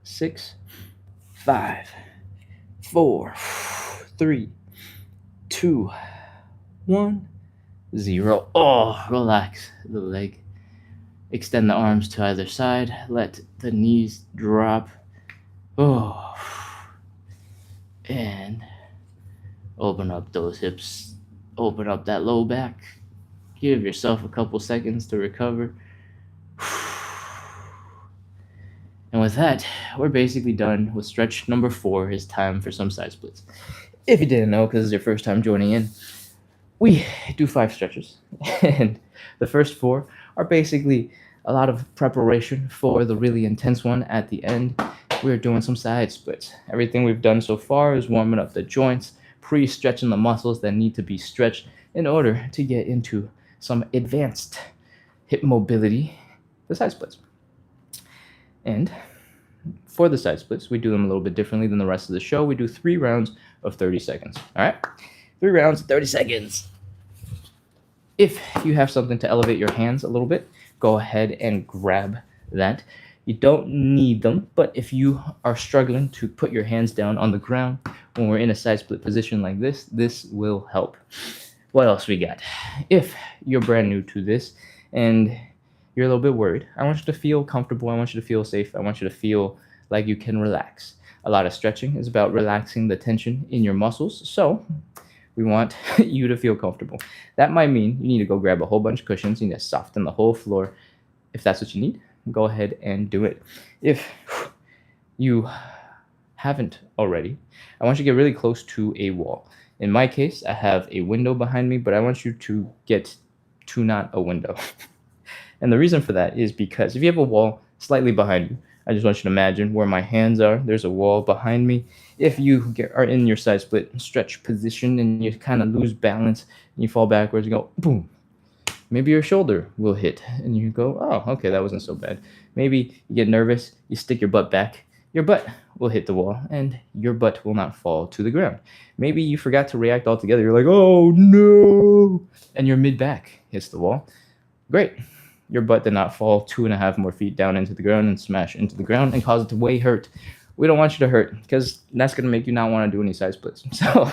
6, 5, 4, 3, 2, 1, 0. Oh, relax the leg. Extend the arms to either side. Let the knees drop. Oh. And open up those hips. Open up that low back. Give yourself a couple seconds to recover. And with that, we're basically done with stretch number 4. It's time for some side splits. If you didn't know, because it's your first time joining in, we do 5 stretches. And the first 4 are basically a lot of preparation for the really intense one at the end. We're doing some side splits. Everything we've done so far is warming up the joints, pre-stretching the muscles that need to be stretched in order to get into some advanced hip mobility, the side splits. And for the side splits, we do them a little bit differently than the rest of the show. We do 3 rounds of 30 seconds. All right? 3 rounds of 30 seconds. If you have something to elevate your hands a little bit, go ahead and grab that. You don't need them, but if you are struggling to put your hands down on the ground when we're in a side split position like this, this will help. What else we got? If you're brand new to this and you're a little bit worried, I want you to feel comfortable. I want you to feel safe. I want you to feel like you can relax. A lot of stretching is about relaxing the tension in your muscles. So we want you to feel comfortable. That might mean you need to go grab a whole bunch of cushions. You need to soften the whole floor. If that's what you need, go ahead and do it. If you haven't already, I want you to get really close to a wall. In my case, I have a window behind me, but I want you to get to not a window. And the reason for that is because if you have a wall slightly behind you, I just want you to imagine where my hands are. There's a wall behind me. If you are in your side split stretch position and you kind of lose balance and you fall backwards, you go boom. Maybe your shoulder will hit and you go, oh, okay, that wasn't so bad. Maybe you get nervous, you stick your butt back, your butt will hit the wall and your butt will not fall to the ground. Maybe you forgot to react altogether. You're like, oh no, and your mid back hits the wall. Great. Your butt did not fall 2.5 more feet down into the ground and smash into the ground and cause it to way hurt. We don't want you to hurt because that's going to make you not want to do any side splits. So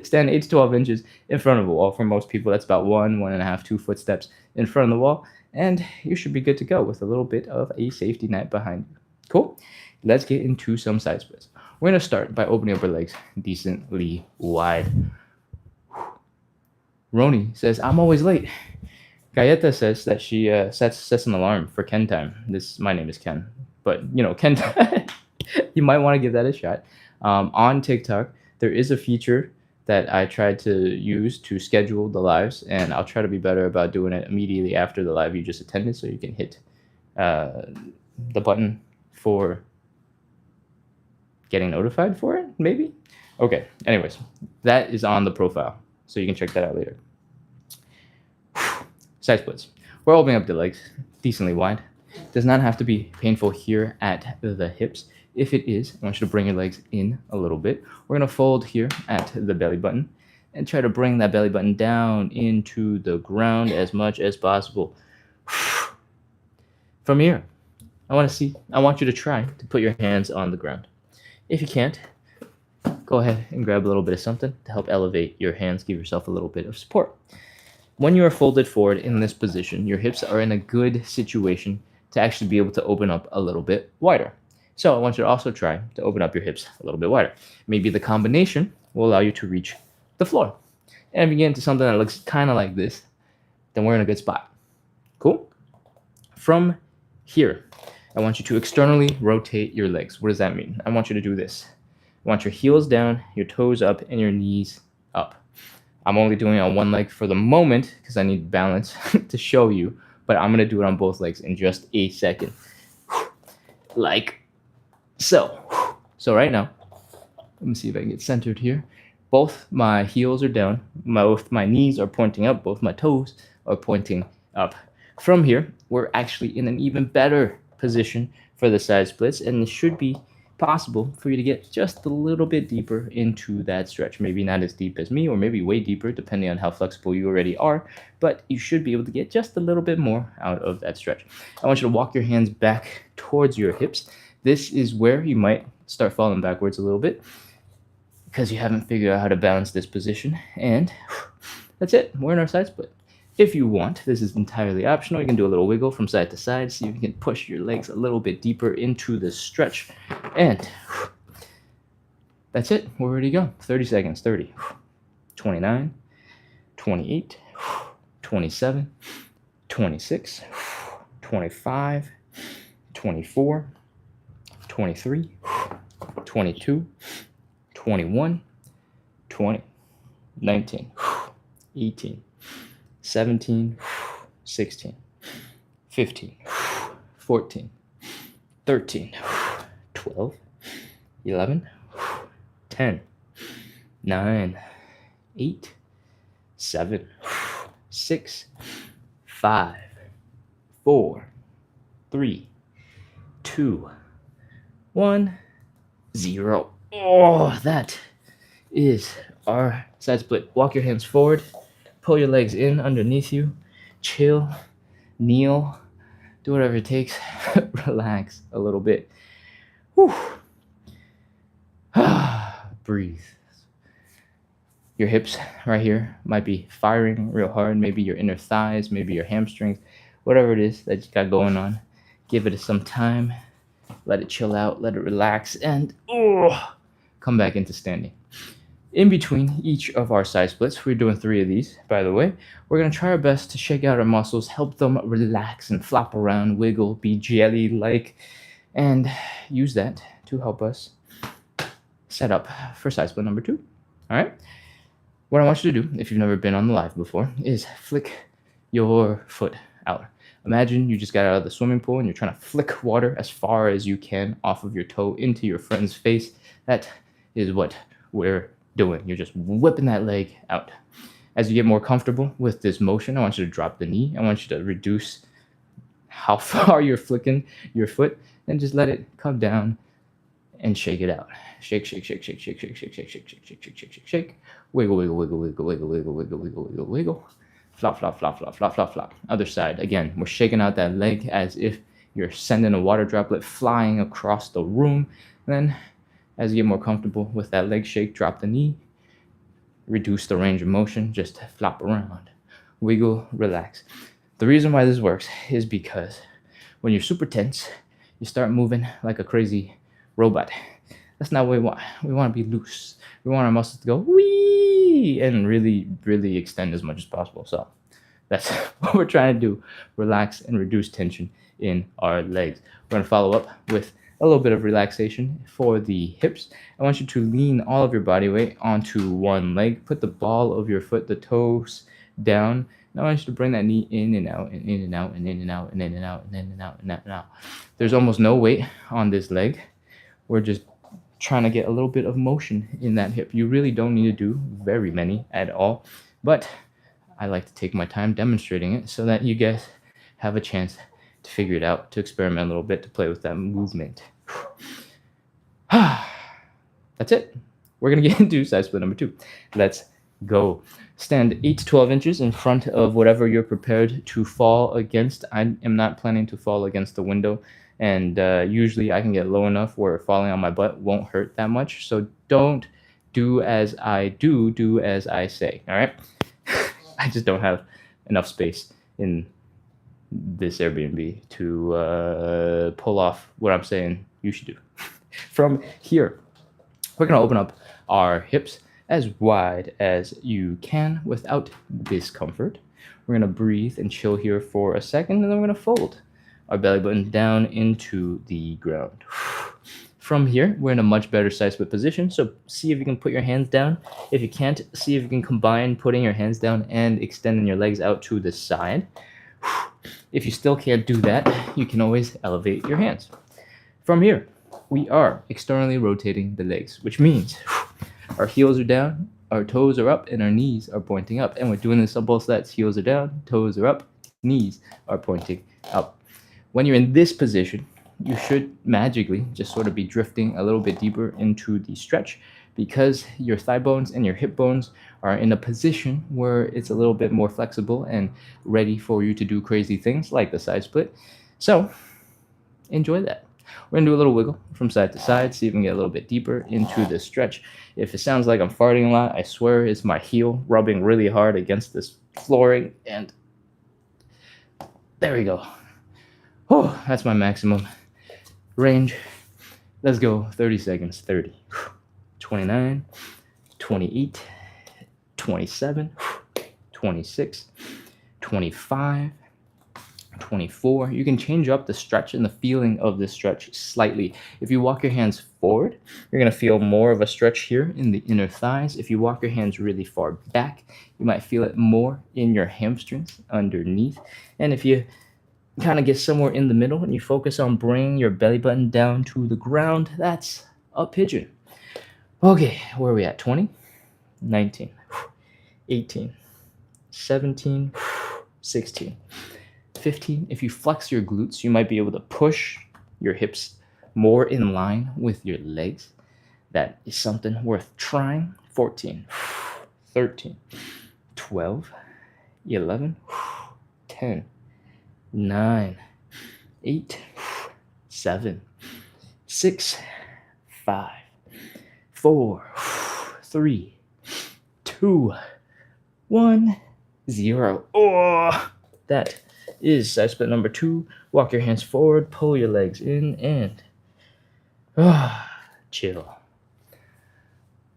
stand 8 to 12 inches in front of a wall. For most people, that's about 1.5, 2 footsteps in front of the wall. And you should be good to go with a little bit of a safety net behind you. Cool? Let's get into some side splits. We're going to start by opening up our legs decently wide. Roni says, I'm always late. Gayeta says that she sets an alarm for Ken time. My name is Ken. But, Ken time, you might want to give that a shot. On TikTok, there is a feature that I tried to use to schedule the lives, and I'll try to be better about doing it immediately after the live you just attended, so you can hit the button for getting notified for it, maybe? Okay, anyways, that is on the profile, so you can check that out later. Side splits. We're opening up the legs decently wide. Does not have to be painful here at the hips. If it is, I want you to bring your legs in a little bit. We're going to fold here at the belly button and try to bring that belly button down into the ground as much as possible. From here, I want you to try to put your hands on the ground. If you can't, go ahead and grab a little bit of something to help elevate your hands, give yourself a little bit of support. When you are folded forward in this position, your hips are in a good situation to actually be able to open up a little bit wider. So I want you to also try to open up your hips a little bit wider. Maybe the combination will allow you to reach the floor. And if you get into something that looks kind of like this, then we're in a good spot. Cool? From here, I want you to externally rotate your legs. What does that mean? I want you to do this. I want your heels down, your toes up, and your knees up. I'm only doing it on one leg for the moment because I need balance to show you, but I'm going to do it on both legs in just a second. Like so. So right now, let me see if I can get centered here. Both my heels are down, both my knees are pointing up, both my toes are pointing up. From here, we're actually in an even better position for the side splits, and it should be possible for you to get just a little bit deeper into that stretch. Maybe not as deep as me, or maybe way deeper, depending on how flexible you already are, but you should be able to get just a little bit more out of that stretch. I want you to walk your hands back towards your hips. This is where you might start falling backwards a little bit because you haven't figured out how to balance this position, and that's it. We're in our side split. If you want, this is entirely optional. You can do a little wiggle from side to side, see if you can push your legs a little bit deeper into the stretch. And that's it. We're ready to go. 30 seconds. 30, 29, 28, 27, 26, 25, 24, 23, 22, 21, 20, 19, 18, 17, 16, 15, 14, 13, 12, 11, 10, 9, 8, 7, 6, 5, 4, 3, 2, 1, 0. Oh, that is our side split. Walk your hands forward. Pull your legs in underneath you. Chill. Kneel. Do whatever it takes. Relax a little bit. Whew. Breathe. Your hips right here might be firing real hard. Maybe your inner thighs, maybe your hamstrings, whatever it is that you got going on. Give it some time. Let it chill out. Let it relax. And come back into standing. In between each of our side splits, we're doing 3 of these, by the way. We're going to try our best to shake out our muscles, help them relax and flop around, wiggle, be jelly-like, and use that to help us set up for side split number 2. All right? What I want you to do, if you've never been on the live before, is flick your foot out. Imagine you just got out of the swimming pool and you're trying to flick water as far as you can off of your toe into your friend's face. That is what we're doing. You're just whipping that leg out. As you get more comfortable with this motion, I want you to drop the knee. I want you to reduce how far you're flicking your foot and just let it come down and shake it out. Shake, shake, shake, shake, shake, shake, shake, shake, shake, shake, shake, shake, shake, shake, shake. Wiggle, wiggle, wiggle, wiggle, wiggle, wiggle, wiggle, wiggle, wiggle, wiggle. Flop, flop, flop, flop, flop, flop, flop. Other side. Again, we're shaking out that leg as if you're sending a water droplet flying across the room. And then, as you get more comfortable with that leg shake, drop the knee. Reduce the range of motion. Just flop around. Wiggle, relax. The reason why this works is because when you're super tense, you start moving like a crazy robot. That's not what we want. We want to be loose. We want our muscles to go wee and really, really extend as much as possible. So that's what we're trying to do. Relax and reduce tension in our legs. We're going to follow up with a little bit of relaxation for the hips. I want you to lean all of your body weight onto one leg. Put the ball of your foot, the toes down. Now I want you to bring that knee in and out and in and out and in and out and in and out and in and out and out and out. There's almost no weight on this leg. We're just trying to get a little bit of motion in that hip. You really don't need to do very many at all, but I like to take my time demonstrating it so that you guys have a chance to figure it out, to experiment a little bit, to play with that movement. That's it. We're going to get into side split number 2. Let's go. Stand 8 to 12 inches in front of whatever you're prepared to fall against. I am not planning to fall against the window. And usually I can get low enough where falling on my butt won't hurt that much. So don't do as I do as I say. All right? I just don't have enough space in this Airbnb to pull off what I'm saying you should do. From here, we're going to open up our hips as wide as you can without discomfort. We're going to breathe and chill here for a second, and then we're going to fold our belly button down into the ground. From here, we're in a much better side split position, so see if you can put your hands down. If you can't, see if you can combine putting your hands down and extending your legs out to the side. If you still can't do that, you can always elevate your hands. From here, we are externally rotating the legs, which means our heels are down, our toes are up, and our knees are pointing up. And we're doing this on both sides. Heels are down, toes are up, knees are pointing up. When you're in this position, you should magically just sort of be drifting a little bit deeper into the stretch because your thigh bones and your hip bones are in a position where it's a little bit more flexible and ready for you to do crazy things like the side split. So enjoy that. We're gonna do a little wiggle from side to side, see if we can get a little bit deeper into the stretch. If it sounds like I'm farting a lot, I swear it's my heel rubbing really hard against this flooring, and there we go. Oh, that's my maximum range. Let's go. 30 seconds. 30, 29, 28, 27, 26, 25, 24. You can change up the stretch and the feeling of this stretch slightly. If you walk your hands forward, you're going to feel more of a stretch here in the inner thighs. If you walk your hands really far back, you might feel it more in your hamstrings underneath. And if you kind of get somewhere in the middle and you focus on bringing your belly button down to the ground, that's a pigeon. Okay, where are we at? 20, 19, 18, 17, 16, 15. If you flex your glutes, you might be able to push your hips more in line with your legs. That is something worth trying. 14, 13, 12, 11, 10, 9, 8, 7, 6, 5, 4, 3, 2, 1, 0. Oh, that is side split number 2. Walk your hands forward, pull your legs in, and chill.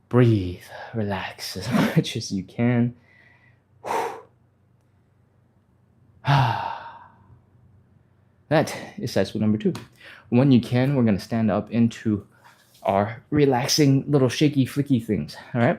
Breathe, relax as much as you can. That is side split number 2. When you can, we're going to stand up into our relaxing little shaky flicky things. All right.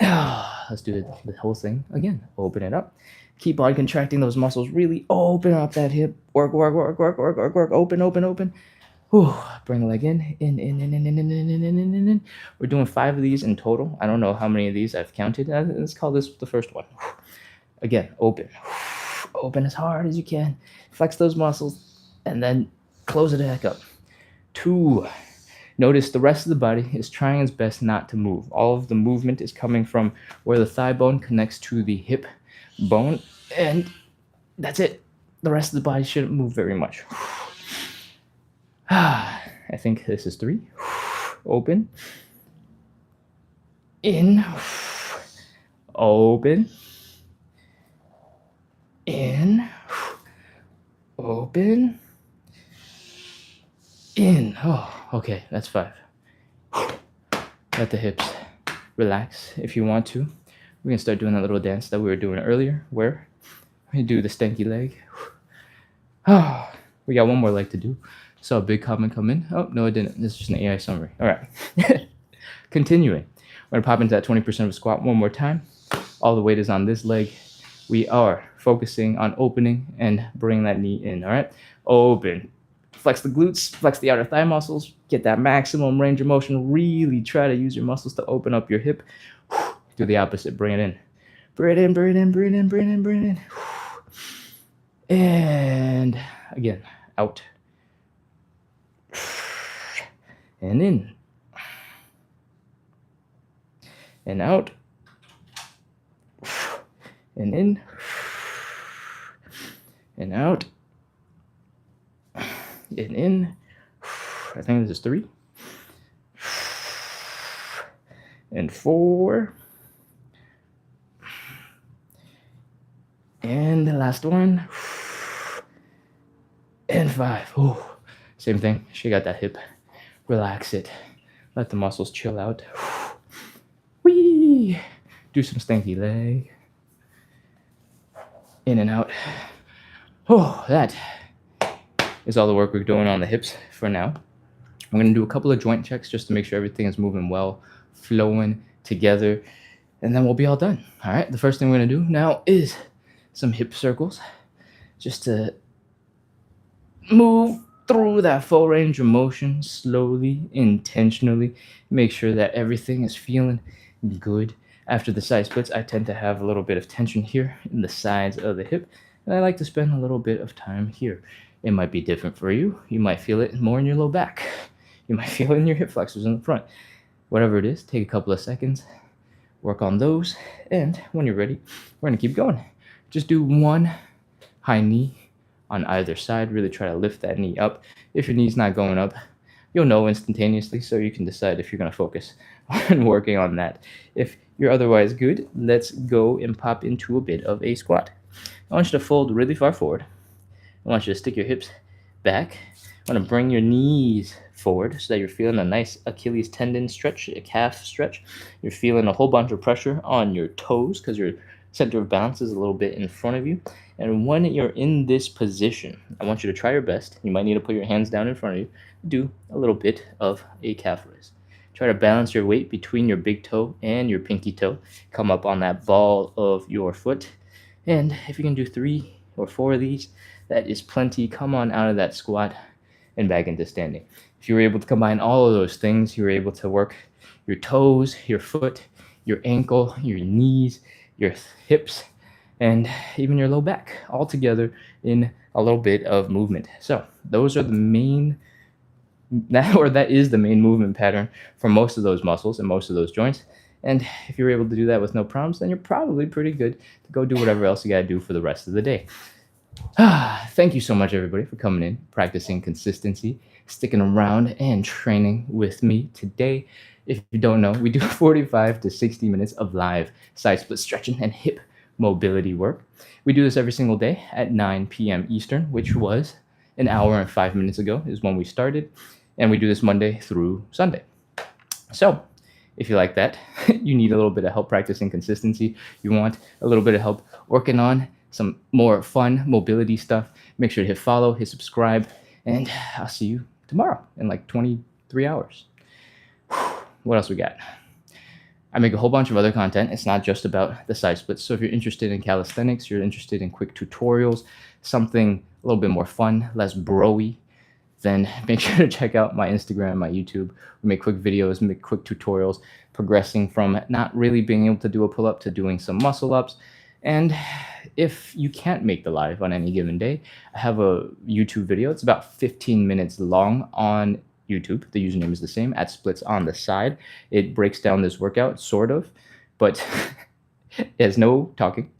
Let's do the whole thing again. Open it up. Keep on contracting those muscles. Really open up that hip. Work, work, work, work, work, work, work. Open, open, open. Whew. Bring the leg in. In. We're doing 5 of these in total. I don't know how many of these I've counted. Let's call this the first one. Again, open. Open as hard as you can. Flex those muscles. And then close it back up. 2. Notice the rest of the body is trying its best not to move. All of the movement is coming from where the thigh bone connects to the hip bone, and that's it. The rest of the body shouldn't move very much. I think this is 3. Open. In. Open. In. Open. In. Oh, okay, that's 5. Let the hips relax if you want to. We're gonna start doing that little dance that we were doing earlier, where we do the stanky leg. Oh, we got one more leg to do. Saw a big comment come in. Oh, no, it didn't. This is just an AI summary. All right. Continuing. We're gonna pop into that 20% of a squat one more time. All the weight is on this leg. We are focusing on opening and bringing that knee in. All right. Open. Flex the glutes, flex the outer thigh muscles, get that maximum range of motion. Really try to use your muscles to open up your hip. Do the opposite. Bring it in. Bring it in, bring it in, bring it in, bring it in, bring it in. And again, out. And in. And out. And in. And out. And in. I think this is 3. And 4. And the last one. And 5. Ooh. Same thing. She got that hip. Relax it. Let the muscles chill out. Whee! Do some stanky leg. In and out. Oh, that is all the work we're doing on the hips for now. I'm going to do a couple of joint checks just to make sure everything is moving well, flowing together, and then we'll be all done. All right, the first thing we're going to do now is some hip circles, just to move through that full range of motion slowly, intentionally. Make sure that everything is feeling good. After the side splits, I tend to have a little bit of tension here in the sides of the hip, and I like to spend a little bit of time here. It might be different for you. You might feel it more in your low back. You might feel it in your hip flexors in the front. Whatever it is, take a couple of seconds, work on those, and when you're ready, we're gonna keep going. Just do 1 high knee on either side. Really try to lift that knee up. If your knee's not going up, you'll know instantaneously, so you can decide if you're gonna focus on working on that. If you're otherwise good, let's go and pop into a bit of a squat. I want you to fold really far forward. I want you to stick your hips back. I want to bring your knees forward so that you're feeling a nice Achilles tendon stretch, a calf stretch. You're feeling a whole bunch of pressure on your toes because your center of balance is a little bit in front of you. And when you're in this position, I want you to try your best. You might need to put your hands down in front of you. Do a little bit of a calf raise. Try to balance your weight between your big toe and your pinky toe. Come up on that ball of your foot. And if you can do 3 or 4 of these, that is plenty. Come on out of that squat and back into standing. If you were able to combine all of those things, you were able to work your toes, your foot, your ankle, your knees, your hips, and even your low back all together in a little bit of movement. So those are the main, that is the main movement pattern for most of those muscles and most of those joints. And if you're able to do that with no problems, then you're probably pretty good to go do whatever else you got to do for the rest of the day. Thank you so much, everybody, for coming in, practicing consistency, sticking around, and training with me today. If you don't know, we do 45 to 60 minutes of live side split stretching and hip mobility work. We do this every single day at 9 p.m. Eastern, which was an hour and 5 minutes ago is when we started. And we do this Monday through Sunday. So if you like that, you need a little bit of help practicing consistency, you want a little bit of help working on some more fun mobility stuff, make sure to hit follow, hit subscribe, and I'll see you tomorrow in like 23 hours. What else we got? I make a whole bunch of other content. It's not just about the side splits. So if you're interested in calisthenics, you're interested in quick tutorials, something a little bit more fun, less bro-y, then make sure to check out my Instagram, my YouTube. We make quick videos, make quick tutorials, progressing from not really being able to do a pull-up to doing some muscle ups. And if you can't make the live on any given day, I have a YouTube video. It's about 15 minutes long on YouTube. The username is the same, at splits on the side. It breaks down this workout, sort of, but it has no talking.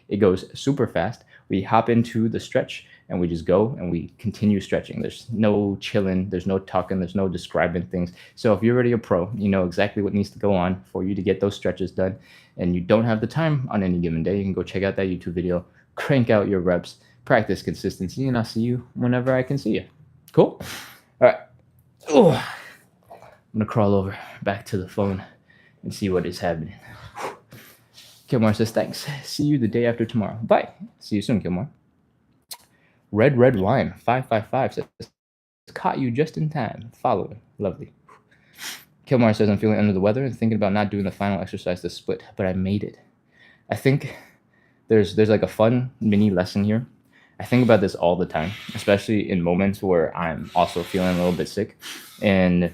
It goes super fast. We hop into the stretch and we just go and we continue stretching. There's no chilling, there's no talking, there's no describing things. So if you're already a pro, you know exactly what needs to go on for you to get those stretches done, and you don't have the time on any given day, you can go check out that YouTube video, crank out your reps, practice consistency, and I'll see you whenever I can see you. Cool? All right. Oh, I'm gonna crawl over back to the phone and see what is happening. Kilmore says, thanks. See you the day after tomorrow. Bye. See you soon, Kilmore. Red Wine 555 says, caught you just in time. Following. Lovely. Kilmore says, I'm feeling under the weather and thinking about not doing the final exercise to split, but I made it. I think there's like a fun mini lesson here. I think about this all the time, especially in moments where I'm also feeling a little bit sick. And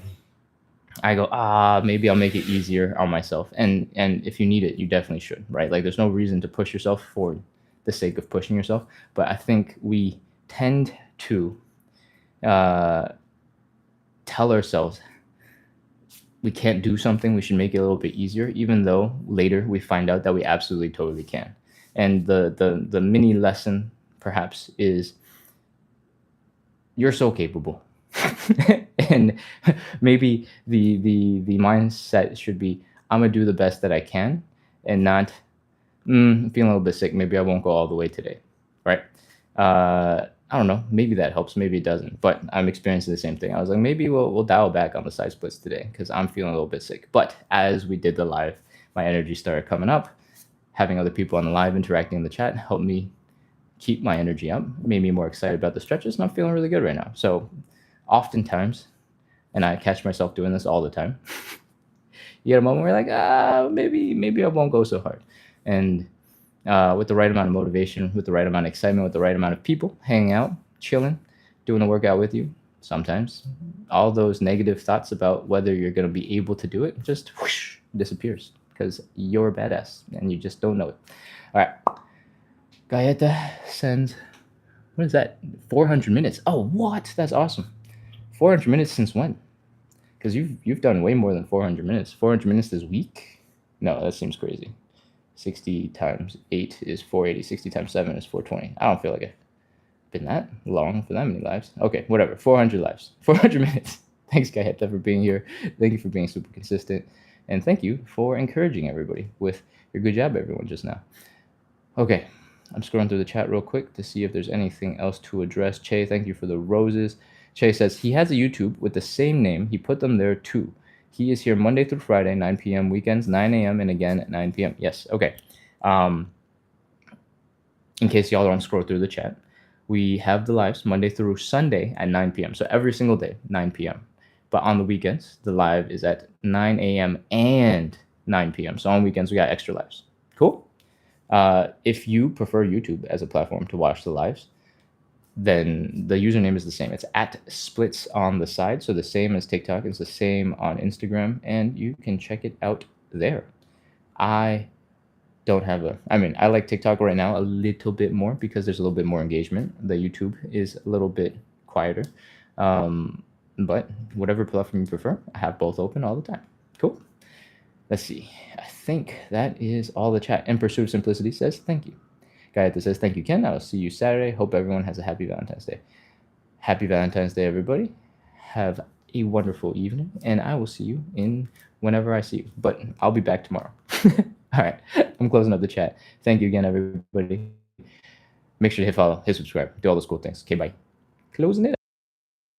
I go, maybe I'll make it easier on myself. And if you need it, you definitely should, right? Like there's no reason to push yourself for the sake of pushing yourself. But I think we tend to tell ourselves we can't do something, we should make it a little bit easier, even though later we find out that we absolutely totally can. And the mini lesson perhaps is you're so capable. And maybe the mindset should be, I'm gonna do the best that I can, and not I'm feeling a little bit sick, maybe I won't go all the way today, right? I don't know, maybe that helps, maybe it doesn't, but I'm experiencing the same thing. I was like, maybe we'll dial back on the side splits today because I'm feeling a little bit sick. But as we did the live, my energy started coming up. Having other people on the live interacting in the chat helped me keep my energy up, made me more excited about the stretches, and I'm feeling really good right now. So oftentimes, and I catch myself doing this all the time, you get a moment where you're like, maybe I won't go so hard. And with the right amount of motivation, with the right amount of excitement, with the right amount of people hanging out, chilling, doing a workout with you, sometimes all those negative thoughts about whether you're going to be able to do it just whoosh, disappears because you're a badass and you just don't know it. All right. Gaeta sends, what is that? 400 minutes. Oh, what? That's awesome. 400 minutes since when? Because you've done way more than 400 minutes. 400 minutes this week? No, that seems crazy. 60 times 8 is 480. 60 times 7 is 420. I don't feel like I've been that long for that many lives. Okay, whatever. 400 lives. 400 minutes. Thanks, Gaeta, for being here. Thank you for being super consistent. And thank you for encouraging everybody with your good job, everyone, just now. Okay, I'm scrolling through the chat real quick to see if there's anything else to address. Che, thank you for the roses. Che says he has a YouTube with the same name. He put them there too. He is here Monday through Friday, 9 p.m., weekends, 9 a.m., and again at 9 p.m. Yes, okay. In case y'all don't scroll through the chat, we have the lives Monday through Sunday at 9 p.m. So every single day, 9 p.m. But on the weekends, the live is at 9 a.m. and 9 p.m. So on weekends, we got extra lives. Cool? If you prefer YouTube as a platform to watch the lives, then the username is the same. It's at splits on the side. So the same as TikTok. It's the same on Instagram. And you can check it out there. I like TikTok right now a little bit more because there's a little bit more engagement. The YouTube is a little bit quieter. But whatever platform you prefer, I have both open all the time. Cool. Let's see. I think that is all the chat. In Pursuit of Simplicity says, thank you. Gaeta says, thank you, Ken. I'll see you Saturday. Hope everyone has a happy Valentine's Day. Happy Valentine's Day, everybody. Have a wonderful evening, and I will see you whenever I see you. But I'll be back tomorrow. All right. I'm closing up the chat. Thank you again, everybody. Make sure to hit follow, hit subscribe, do all those cool things. Okay, bye. Closing it.